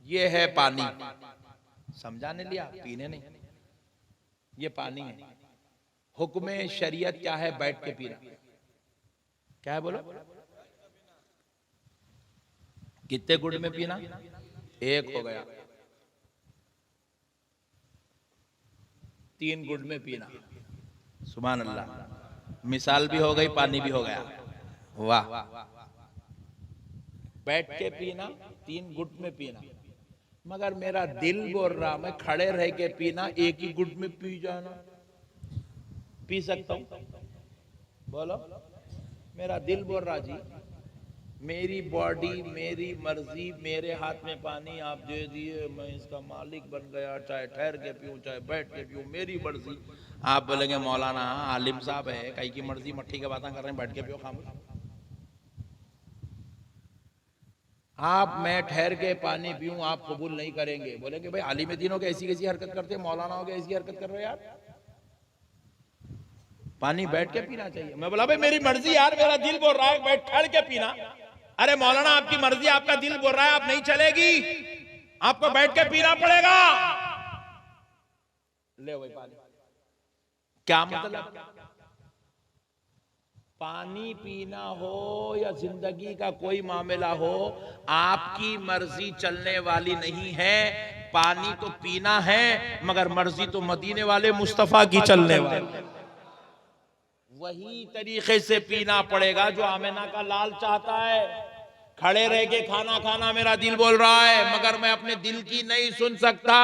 Speaker 2: ये है पानी, समझाने लिया, पीने नहीं। ये पानी है। हुक्म शरीयत क्या है? बैठ के पीना। क्या है बोलो? कितने गुड़ में पीना? एक हो गया। 3 गुड़ में पीना। सुभान अल्लाह। मिसाल भी हो गई, पानी भी हो गया। वाह। बैठ के पीना, 3 गुट में पीना। मगर मेरा दिल बोल रहा मैं खड़े रह के पीना, एक ही गुट में पी जाना। पी सकता हूं? बोलो। मेरा दिल बोल रहा जी, मेरी बॉडी, मेरी मर्जी, मेरे हाथ में पानी आप दे दिए, मैं इसका मालिक बन गया, चाहे ठहर के पीऊं चाहे बैठ के पीऊं, मेरी मर्जी। आप बोलेंगे मौलाना आलिम साहब है, कई की मर्जी, मट्ठी की बातें कर रहे हैं, बैठ के पियो खामोश। आप मैं ठहर के पानी पीऊं आप कबूल नहीं करेंगे, बोलेंगे भाई आलिम दीनों के ऐसी कैसी हरकत करते हैं, मौलाना हो गए ऐसी हरकत कर रहे हो यार, पानी बैठ के पीना चाहिए। मैं बोला भाई मेरी मर्जी यार, मेरा दिल बोल रहा है बैठ ठहर के पीना। अरे मौलाना आपकी मर्जी, आपका दिल बोल रहा है आप नहीं चलेगी, आपको बैठ के पीना पड़ेगा। ले भाई पानी, क्या मतलब? पानी पीना हो या जिंदगी का कोई मामला हो, आपकी मर्जी चलने वाली नहीं है। पानी तो पीना है मगर मर्जी तो मदीने वाले मुस्तफा की चलने वाली, वही तरीके से पीना पड़ेगा जो आमिना का लाल चाहता है। खड़े रह के खाना खाना मेरा दिल बोल रहा है मगर मैं अपने दिल की नहीं सुन सकता।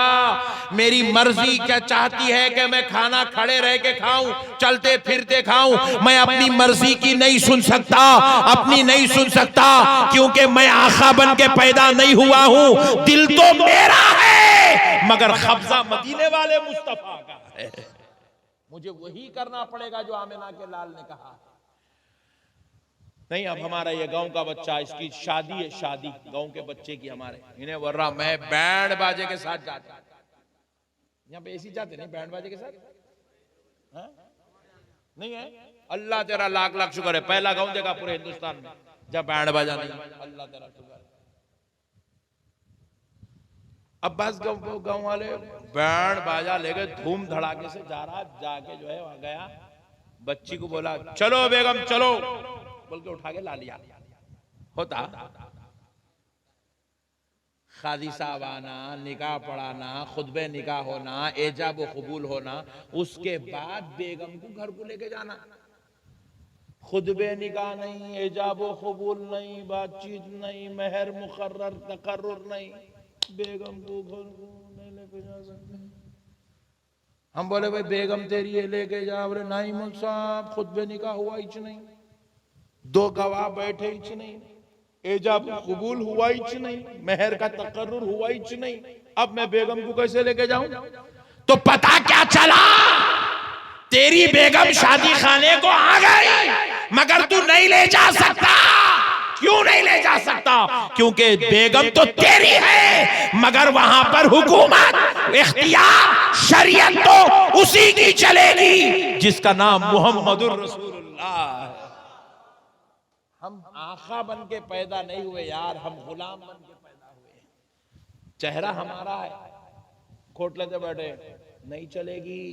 Speaker 2: मेरी मर्जी क्या चाहती है कि मैं खाना खड़े रह के खाऊं, चलते फिरते खाऊं, मैं अपनी मर्जी की नहीं सुन सकता, अपनी नहीं सुन सकता, क्योंकि मैं आका बन के पैदा नहीं हुआ हूं। दिल तो मेरा है मगर कब्जा मदीने वाले मुस्तफा का है। मुझे वही करना पड़ेगा जो आमिना के लाल ने कहा। नहीं अब हमारा ये गांव का बच्चा, इसकी शादी है, शादी गांव के बच्चे की, हमारे इन्हें वर्रा मैं बैंड बाजे के साथ जाता, यहाँ पे ऐसी जाते नहीं बैंड बाजे के साथ हा? नहीं है। अल्लाह तेरा लाख लाख शुक्र है, पहला गांव देखा पूरे हिंदुस्तान में जब बैंड बाजा नहीं। अल्लाह तेरा शुक्र है। अब बस गांव वाले बैंड बाजा लेके धूम धड़ाके से जा रहा, जाके जो है वहां गया, बच्ची को बोला चलो बेगम चलो, बोल के उठा के ला लिया। होता खादी साहब आना, निकाह पढ़ाना, खुतबे निकाह होना, एजाब कबूल होना, उसके बाद बेगम को घर को लेके जाना। खुतबे निकाह नहीं, एजाब कबूल नहीं, बातचीत नहीं, मेहर मुकर्रर तकर्रुर नहीं, बेगम को घर को नहीं लेके जा सकते। हम बोले भाई बेगम तेरी ये लेके जा, बोले नहीं मुल साहब खुतबे निकाह हुआ ही नहीं, दो गवाह बैठे ही नहीं, एजाब कबूल हुआ ही नहीं, मेहर का तकर्रुर हुआ ही नहीं, अब मैं बेगम को कैसे लेके जाऊं? तो पता क्या चला, तेरी बेगम शादी खाने को आ गई मगर तू नहीं ले जा सकता। क्यों नहीं ले जा सकता? क्योंकि बेगम तो तेरी है मगर वहां पर हुकूमत, इख्तियार, शरीयत तो उसी की चलेगी जिसका नाम मुहम्मदुर रसूलुल्लाह है। हम आका बन के पैदा नहीं हुए यार, हम गुलाम बन के पैदा हुए। चेहरा हमारा है, खोट लेते बैठे, नहीं चलेगी,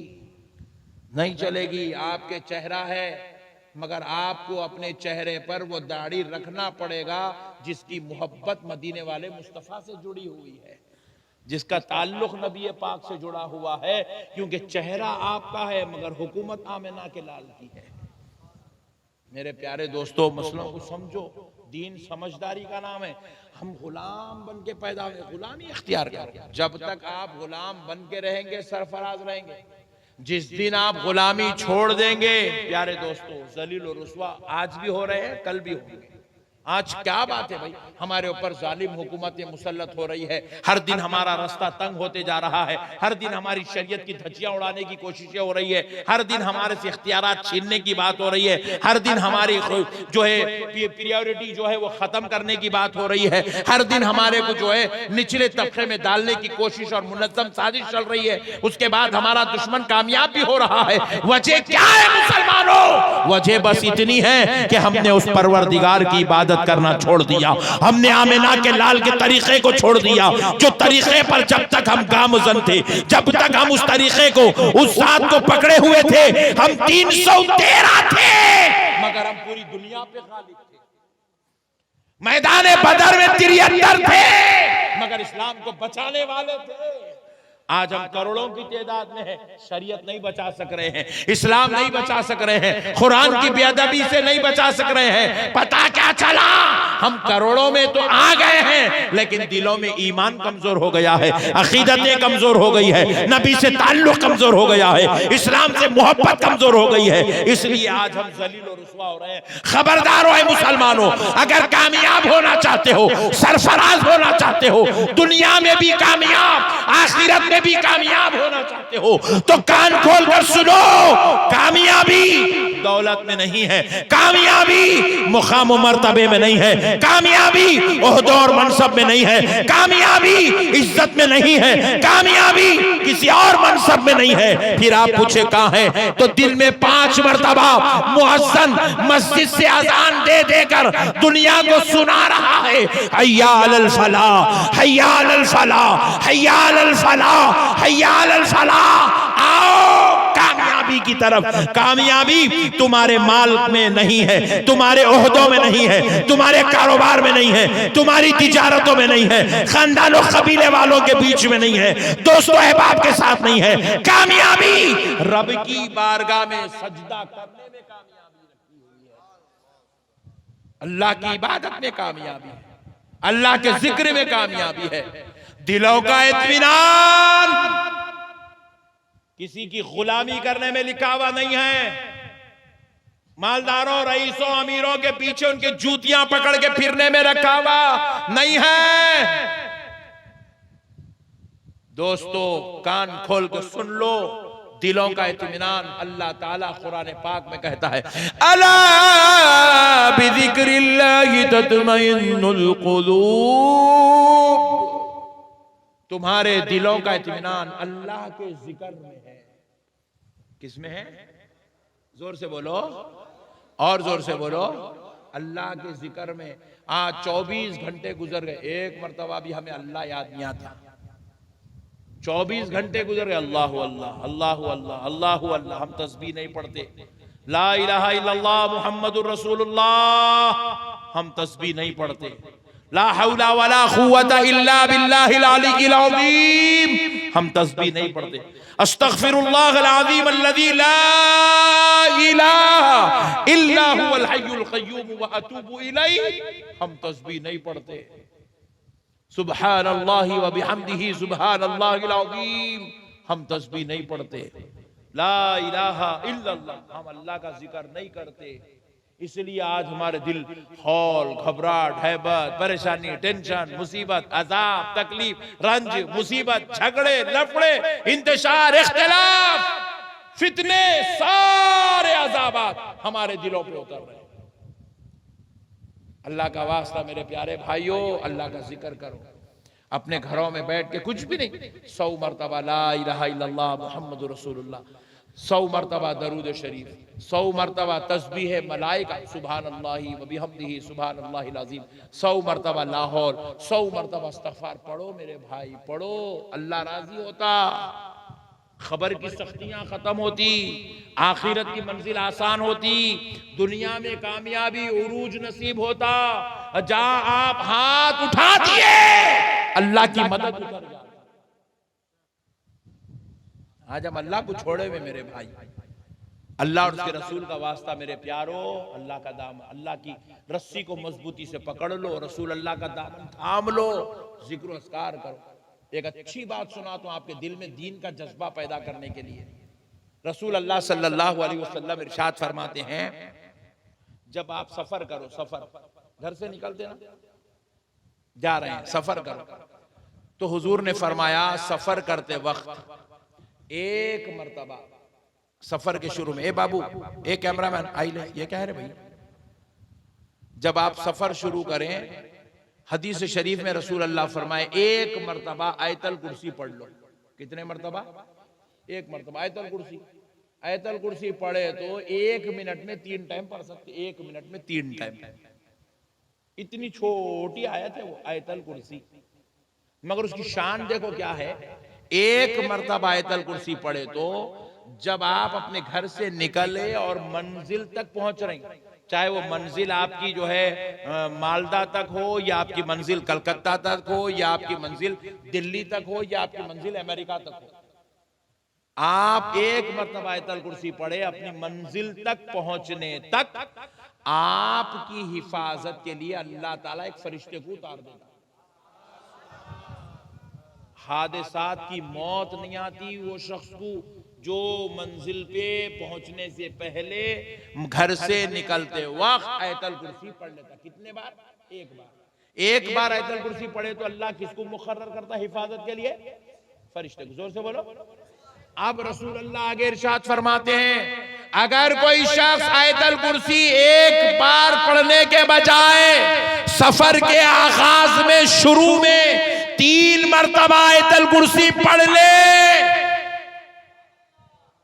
Speaker 2: नहीं चलेगी। आपके चेहरा है मगर आपको अपने चेहरे पर वो दाढ़ी रखना पड़ेगा जिसकी मोहब्बत मदीने वाले मुस्तफा से जुड़ी हुई है, जिसका ताल्लुक नबी पाक से जुड़ा हुआ है। क्योंकि चेहरा आपका है मगर हुकूमत आमिना के लाल की है। मेरे प्यारे दोस्तों, मसलों को समझो, दीन समझदारी का नाम है। हम गुलाम बन के पैदा हुए, गुलामी इख्तियार करो। जब तक आप गुलाम बन के रहेंगे सरफराज रहेंगे। जिस दिन आप गुलामी छोड़ देंगे, प्यारे दोस्तों, जलील और रुस्वा आज भी हो रहे हैं, कल भी होंगे। आज क्या बात है भाई, हमारे ऊपर जालिम हुकूमतें मुसल्लत हो रही है, हर दिन हमारा रास्ता तंग होते जा रहा है, हर दिन हमारी शरीयत की धज्जियां उड़ाने की कोशिशें हो रही है, हर दिन हमारे से इख्तियारात छीनने की बात हो रही है, हर दिन हमारी जो है प्रायोरिटी जो है वो खत्म करने की बात हो रही है, हर दिन हमारे को जो है निचले तबके में डालने की कोशिश और मुनज़्ज़म साजिश चल रही है। उसके बाद हमारा दुश्मन कामयाब भी हो रहा है। वजह क्या है मुसलमानों? वजह बस इतनी है कि हमने उस परवरदिगार की इबादत करना छोड़ दिया, हमने आमिना के लाल के तरीके को छोड़ दिया, जो तरीके पर जब तक हम गामज़न थे, जब तक हम उस तरीके को, उस साथ को पकड़े हुए थे, हम 313 थे मगर हम पूरी दुनिया पे गालिब थे। मैदान बदर में 73 थे मगर इस्लाम को बचाने वाले थे। आज हम करोड़ों की तादाद में है, शरीयत नहीं बचा सक रहे हैं, इस्लाम नहीं बचा सक रहे हैं, कुरान की बेअदबी से नहीं बचा सक रहे हैं। पता क्या चला, हम करोड़ों में तो आ गए हैं लेकिन दिलों में ईमान कमजोर हो गया है, अकीदतें कमजोर हो गई है, नबी से ताल्लुक कमजोर हो गया है, इस्लाम से मोहब्बत कमजोर हो गई है। इसलिए आज हम जलील और रुस्वा हो रहे हैं। खबरदार हो मुसलमानों, अगर कामयाब होना चाहते हो, सरफराज होना चाहते हो, दुनिया में भी कामयाब, आखिरत भी कामयाब होना चाहते हो तो कान खोल कर सुनो, कामयाबी दौलत में नहीं है, कामयाबी मुकाम मर्तबे में नहीं है, कामयाबी ओहदे और मनसब में नहीं है, कामयाबी इज्जत में नहीं है, कामयाबी किसी और मनसब में नहीं है। फिर आप पूछे कहां है, तो दिल में 5 मर्तबा मुअज्जिन मस्जिद से अजान दे देकर दुनिया को सुना रहा है, हय्या अलल फलाह, हय्या अलल फलाह, हय्या अलल फलाह, हय्या अलल फलाह। आओ कामयाबी की तरफ। कामयाबी तुम्हारे माल में नहीं है, तुम्हारे ओहदों में नहीं है, तुम्हारे कारोबार में नहीं है, तुम्हारी तिजारतों में नहीं है, खानदानों कबीले वालों के बीच में नहीं है, दोस्तों अहबाब के साथ नहीं है। कामयाबी रब की बारगाह में सजदा करने में कामयाबी रखी हुई है, अल्लाह की इबादत में कामयाबी है, अल्लाह के जिक्र में कामयाबी है। दिलों का इत्मीनान किसी की गुलामी करने में लिखा हुआ नहीं है। मालदारों, रईसों, अमीरों के पीछे उनके जूतियां पकड़ के फिरने में रखा हुआ नहीं है। दोस्तों कान खोल कर सुन लो, दिलों का इत्मीनान अल्लाह ताला कुरान पाक में कहता है, अला बिज़िक्रिल्लाहि तत्मइन्नुल क़ुलूब। तुम्हारे दिलों का इत्मीनान अल्लाह के जिक्र में है। किसमें है? जोर से बोलो, और जोर से बोलो, अल्लाह के जिक्र में। आज 24 घंटे गुजर गए, एक मर्तबा भी हमें अल्लाह याद नहीं आता। 24 घंटे गुजर गए, अल्लाह अल्लाह अल्लाह अल्लाह अल्लाह अल्लाह, हम तस्बीह नहीं पढ़ते। ला इलाहा इल्लल्लाह मुहम्मदुर रसूलुल्लाह, हम तस्बीह नहीं पढ़ते। ला हौला वला कुव्वता इल्ला बिल्लाहिल अलीय्यिल अज़ीम, हम तस्बीह नहीं पढ़ते। अस्तगफिरुल्लाहल अज़ीम अल्लज़ी ला इलाहा इल्ला हुवल हय्युल क़य्यूम व अतूबु इलैहि, हम तस्बीह नहीं पढ़ते। सुब्हानल्लाहि व बिहम्दिही सुब्हानल्लाहिल अज़ीम, हम तस्बीह नहीं पढ़ते। ला इलाहा इल्लल्लाह, हम अल्लाह का जिक्र नहीं करते। इसलिए आज हमारे दिल हौल, घबराहट, हैबत, परेशानी, टेंशन, मुसीबत, अजाब, तकलीफ, रंज, मुसीबत, झगड़े, लफड़े, इंतशार, इख्तिलाफ, फितने, सारे अजाबात हमारे दिलों पे उतर रहे हैं। अल्लाह का वास्ता मेरे प्यारे भाइयों, अल्लाह का जिक्र करो। अपने घरों में बैठ के कुछ भी नहीं, 100 मरतबा ला इलाहा इल्लल्लाह मुहम्मदुर रसूलुल्लाह, 100 मरतबा दरूद शरीफ, 100 मरतबा तस्बीह मलाइका सुभानअल्लाहि व बिहम्दिही सुभानअल्लाहिल अज़ीम, 100 मरतबा लाहौर, 100 मरतबा इस्तिग़फ़ार पढ़ो मेरे भाई, पढ़ो। अल्लाह राजी होता, खबर की सख्तियां खत्म होती, आखिरत की मंजिल आसान होती, दुनिया में कामयाबी उरूज नसीब होता। जहां आप हाथ उठा दिए अल्लाह की मदद उतर जाती। आज हम अल्लाह को छोड़े हुए मेरे भाई, अल्लाह और उसके रसूल का वास्ता मेरे प्यारो, अल्लाह का दामन, अल्लाह की रस्सी को मजबूती से पकड़ लो, रसूल अल्लाह का दामन थाम लो, जिक्र अस्कार करो। एक अच्छी बात सुना तो आपके दिल में दीन का जज्बा पैदा करने के लिए रसूल अल्लाह सल्लल्लाहु अलैहि वसल्लम इरशाद फरमाते हैं, जब आप सफर करो, सफर घर से निकलते ना, जा रहे हैं सफर करो, तो हुजूर ने फरमाया सफर करते वक्त एक मर्तबा सफर के शुरू में, ए बाबू, ए कैमरामैन आई ले, ये क्या है रे भाई, जब आप सफर शुरू करें, हदीस शरीफ में रसूल अल्लाह फरमाए एक मर्तबा आयतल कुर्सी पढ़ लो। कितने मर्तबा? एक मर्तबा आयतल कुर्सी। आयतल कुर्सी पढ़े तो 1 मिनट में 3 टाइम पढ़ सकते, 1 मिनट में 3 टाइम। इतनी छोटी आयत है वो आयतल कुर्सी, मगर उसकी शान देखो क्या है। एक मर्तबा आयतल कुर्सी पढ़े तो जब आप अपने घर से निकले और मंजिल तक पहुंच रहे, चाहे वो मंजिल आपकी जो है मालदा तक हो, या आपकी मंजिल कलकत्ता तक हो, या आपकी मंजिल दिल्ली तक हो, या आपकी मंजिल अमेरिका तक हो, आप एक मर्तबा आयतल कुर्सी पढ़े, अपनी मंजिल तक पहुंचने तक आपकी हिफाजत के लिए अल्लाह ताला एक फरिश्ते को उतार देगा। हादसात की मौत नहीं आती वो शख्स को जो मंजिल पे पहुंचने से पहले घर से निकलते वक्त आयतल कुर्सी पढ़ लेता। कितने बार? एक बार। एक बार आयतल कुर्सी पढ़े तो अल्लाह किसको मुकर्रर करता हिफाजत के लिए? फरिश्ते को। जोर से बोलो। अब रसूल अल्लाह आगे इरशाद फरमाते हैं, अगर कोई शख्स आयतल कुर्सी एक बार पढ़ने के बजाय सफर के आगाज में शुरू में 3 मरतबा आयतल कुर्सी पढ़ ले,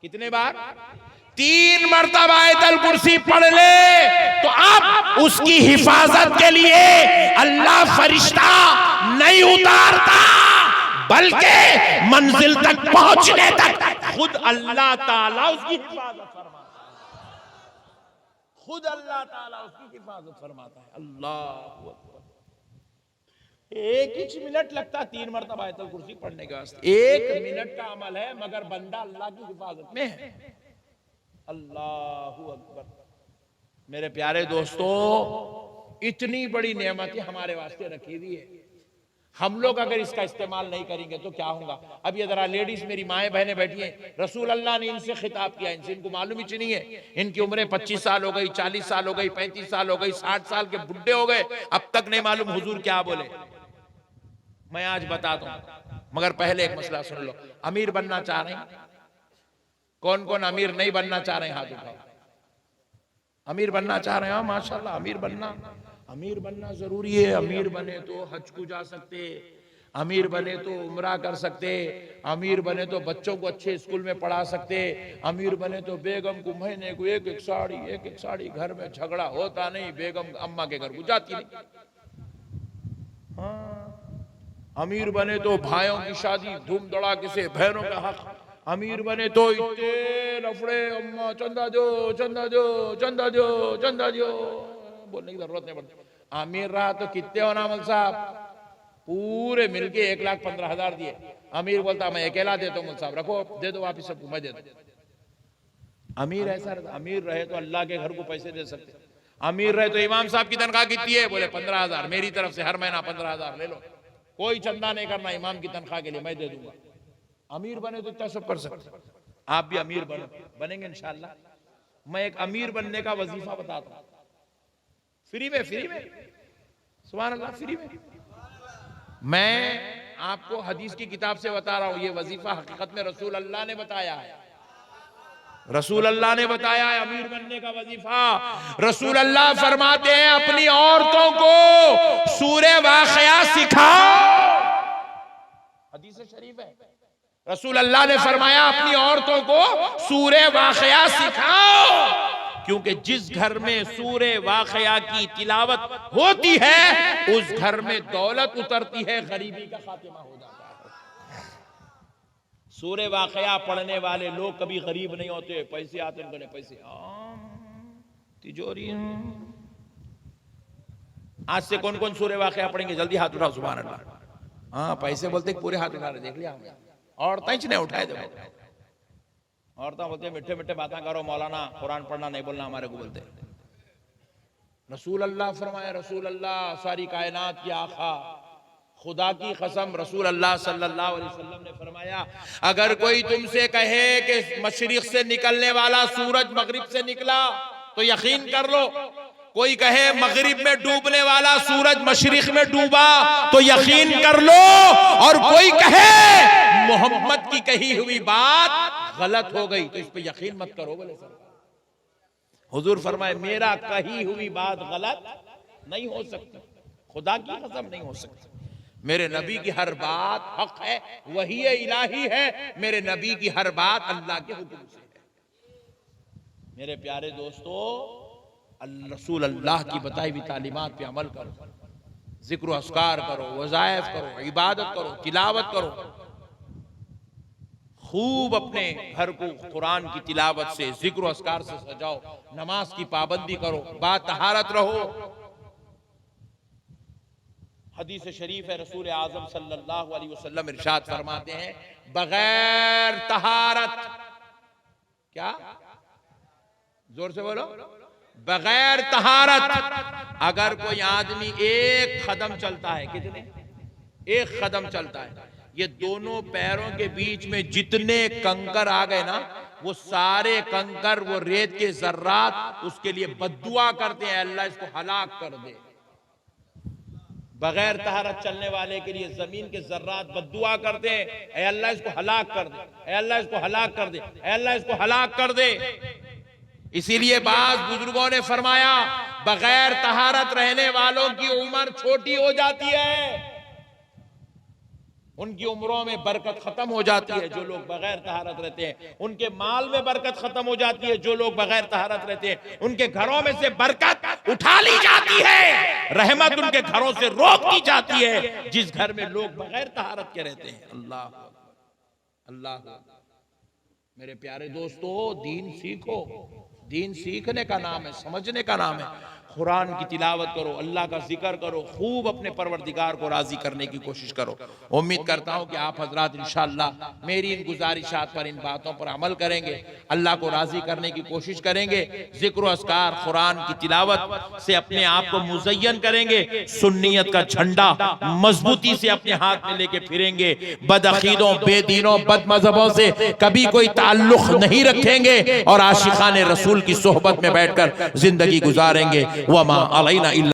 Speaker 2: कितने बार? 3 मरतबा आयतल कुर्सी पढ़ ले, तो अब उसकी हिफाजत के लिए अल्लाह फरिश्ता नहीं उतारता, बल्कि मंजिल तक पहुंचने तक खुद अल्लाह ताला उसकी हिफाजत फरमाता है। खुद अल्लाह ताला उसकी हिफाजत फरमाता है। अल्लाह अकबर। 1 मिनट लगता 3 मरतबा आयतल कुर्सी पढ़ने के वास्ते। 1 मिनट का अमल है, मगर बंदा अल्लाह की हिफाजत में है। अल्लाहु अकबर। मेरे प्यारे दोस्तों, इतनी बड़ी नेमत हमारे वास्ते रखी हुई है, हम लोग अगर इसका इस्तेमाल नहीं करेंगे तो क्या होगा? अब ये जरा लेडीज मेरी माएँ बहनें बैठी हैं, रसूल अल्लाह ने इनसे खिताब किया, इनसे इनको मालूम ही नहीं है, इनकी उम्रें 25 साल हो गई, 40 साल हो गई, 35 साल हो गई, 60 साल के बुढ़े हो गए, अब तक नहीं मालूम हुजूर क्या बोले। मैं आज बताता हूं, मगर पहले एक मसला सुन लो। अमीर बनना चाह रहे हैं? कौन कौन अमीर नहीं बनना चाह रहे हैं? हाथ उठाओ। अमीर बनना चाह रहे हैं? माशाल्लाह, अमीर बनना जरूरी है। अमीर बने तो हज को जा सकते, अमीर बने तो उम्रा कर सकते, अमीर बने तो बच्चों को अच्छे स्कूल में पढ़ा सकते, अमीर बने तो बेगम को महीने को एक एक साड़ी, घर में झगड़ा होता नहीं, बेगम अम्मा के घर को जाती नहीं। हाँ, अमीर बने तो भाइयों की शादी धूम धड़ाके से, बहनों का हक। अमीर बने तो इतने लफड़े, अम्मा चंदा दो, चंदा दो, चंदा दो, चंदा दो, बोलने की जरूरत नहीं पड़ती। अमीर रहा तो कितने होना मल साहब? पूरे मिलके 1,15,000 दिए। अमीर बोलता मैं अकेला देता हूँ, मल साहब रखो, दे दो वापिस सबको, मैं दे दूं। अमीर ऐसा रहता, अमीर रहे तो अल्लाह के घर को पैसे दे सकते। अमीर रहे तो इमाम साहब की तनख्वाह कितनी है? बोले 15,000, मेरी तरफ से हर महीना 15,000 ले लो, कोई चंदा नहीं करना, इमाम की तनख्वाह के लिए मैं दे दूंगा। अमीर बने तो इतना सब कर सकते। आप भी अमीर बनेंगे इंशाल्लाह। मैं एक अमीर बनने का वजीफा बताता हूं, फ्री में, सुभान अल्लाह, फ्री में। मैं आपको हदीस की किताब से बता रहा हूं, ये वजीफा हकीकत में रसूल अल्लाह ने बताया है। रसूल अल्लाह ने बताया है अमीर बनने का वजीफा। रसूल अल्लाह फरमाते हैं अपनी औरतों को सूरे वाक़िया सिखाओ। हदीस शरीफ है, रसूल अल्लाह ने फरमाया अपनी औरतों को सूरे वाक़िया सिखाओ, क्योंकि जिस घर में सूरे वाक़िया की तिलावत होती है उस घर में दौलत उतरती है, गरीबी का खात्मा हो जाता है। सूरे वाक़िया पढ़ने वाले लोग कभी गरीब नहीं होते, पैसे आते उनके पैसे, तिजोरी। आज से कौन कौन सूरे वाक़िया पढ़ेंगे? जल्दी हाथ उठाओ, सुभान अल्लाह। हाँ, पैसे बोलते पूरे हाथ उठा रहे, देख लिया हमने। औरतें ही नहीं उठाए, देखो औरतें बोलते मीठे मीठे बातें करो मौलाना, कुरान पढ़ना नहीं बोलना हमारे को बोलते। रसूल अल्लाह फरमाया, रसूल अल्लाह सारी कायनात की आका, खुदा की कसम, रसूल अल्लाह सल्लल्लाहु अलैहि वसल्लम ने फरमाया अगर कोई तुमसे कहे कि मशरिक से निकलने वाला सूरज मगरिब से निकला तो यकीन कर लो, कोई कहे मगरिब में डूबने वाला सूरज मशरिक में डूबा तो यकीन कर लो, और कोई कहे मोहम्मद की कही हुई बात गलत हो गई तो इस पे यकीन मत करो। बोले सर, हुजूर फरमाए मेरा कही हुई बात गलत नहीं हो सकती, खुदा की कसम नहीं हो सकती। मेरे नबी की हर बात हक है, वही इलाही है, मेरे नबी की हर बात अल्लाह के हुक्म से है। मेरे प्यारे दोस्तों, रसूल अल्लाह की बताई हुई तालीमात पे अमल करो, जिक्र अस्कार करो, वज़ाइफ करो, इबादत करो, तिलावत करो। खूब अपने घर को कुरान की तिलावत से, जिक्र अस्कार से सजाओ, नमाज की पाबंदी करो, बातहारत रहो। हदीस शरीफ है, रसूल आज़म सल्लल्लाहु अलैहि वसल्लम इरशाद फरमाते हैं बगैर तहारत, क्या, जोर से बोलो, बगैर तहारत अगर कोई आदमी एक कदम चलता है, कितने, एक कदम चलता है, ये दोनों पैरों के बीच में जितने कंकर आ गए ना, वो सारे कंकर, वो रेत के जर्रात उसके लिए बद्दुआ करते हैं, अल्लाह इसको हलाक कर दे। बगैर तहारत चलने वाले के लिए जमीन के जर्रात बद्दुआ करते हैं, ऐ अल्लाह इसको हलाक कर दे, ऐ अल्लाह इसको हलाक कर दे, ऐ अल्लाह इसको हलाक कर दे। इसीलिए बाज बुजुर्गों ने फरमाया बगैर तहारत रहने वालों की उम्र छोटी हो जाती है, उनकी उम्रों में बरकत खत्म हो जाती है जो लोग बगैर तहारत रहते हैं, उनके माल में बरकत खत्म हो जाती है जो लोग बगैर तहारत रहते हैं, उनके घरों में से बरकत उठा ली जाती है, रहमत उनके घरों से रोक दी जाती है जिस घर में लोग बगैर तहारत के रहते हैं। अल्लाह अल्लाह। मेरे प्यारे दोस्तों, दीन सीखो, दीन सीखने का नाम है, समझने का नाम है। कुरान की तिलावत करो, अल्लाह का जिक्र करो, खूब अपने परवरदिगार को राजी करने की कोशिश करो। उम्मीद करता हूं कि आप हजरात इंशाअल्लाह मेरी इन गुजारिशात पर, इन बातों पर अमल करेंगे, अल्लाह को राजी करने की कोशिश करेंगे, जिक्र अस्कार कुरान की तिलावत से अपने आप को मुज़य्यन करेंगे, सुन्नियत का झंडा मजबूती से अपने हाथ में लेके फिरेंगे, बदअकीदों, बेदीनों, बदमज़हबों से कभी कोई ताल्लुक नहीं रखेंगे और आशिकाने रसूल की सोहबत में बैठकर जिंदगी गुजारेंगे। वमा अलैना इल्ला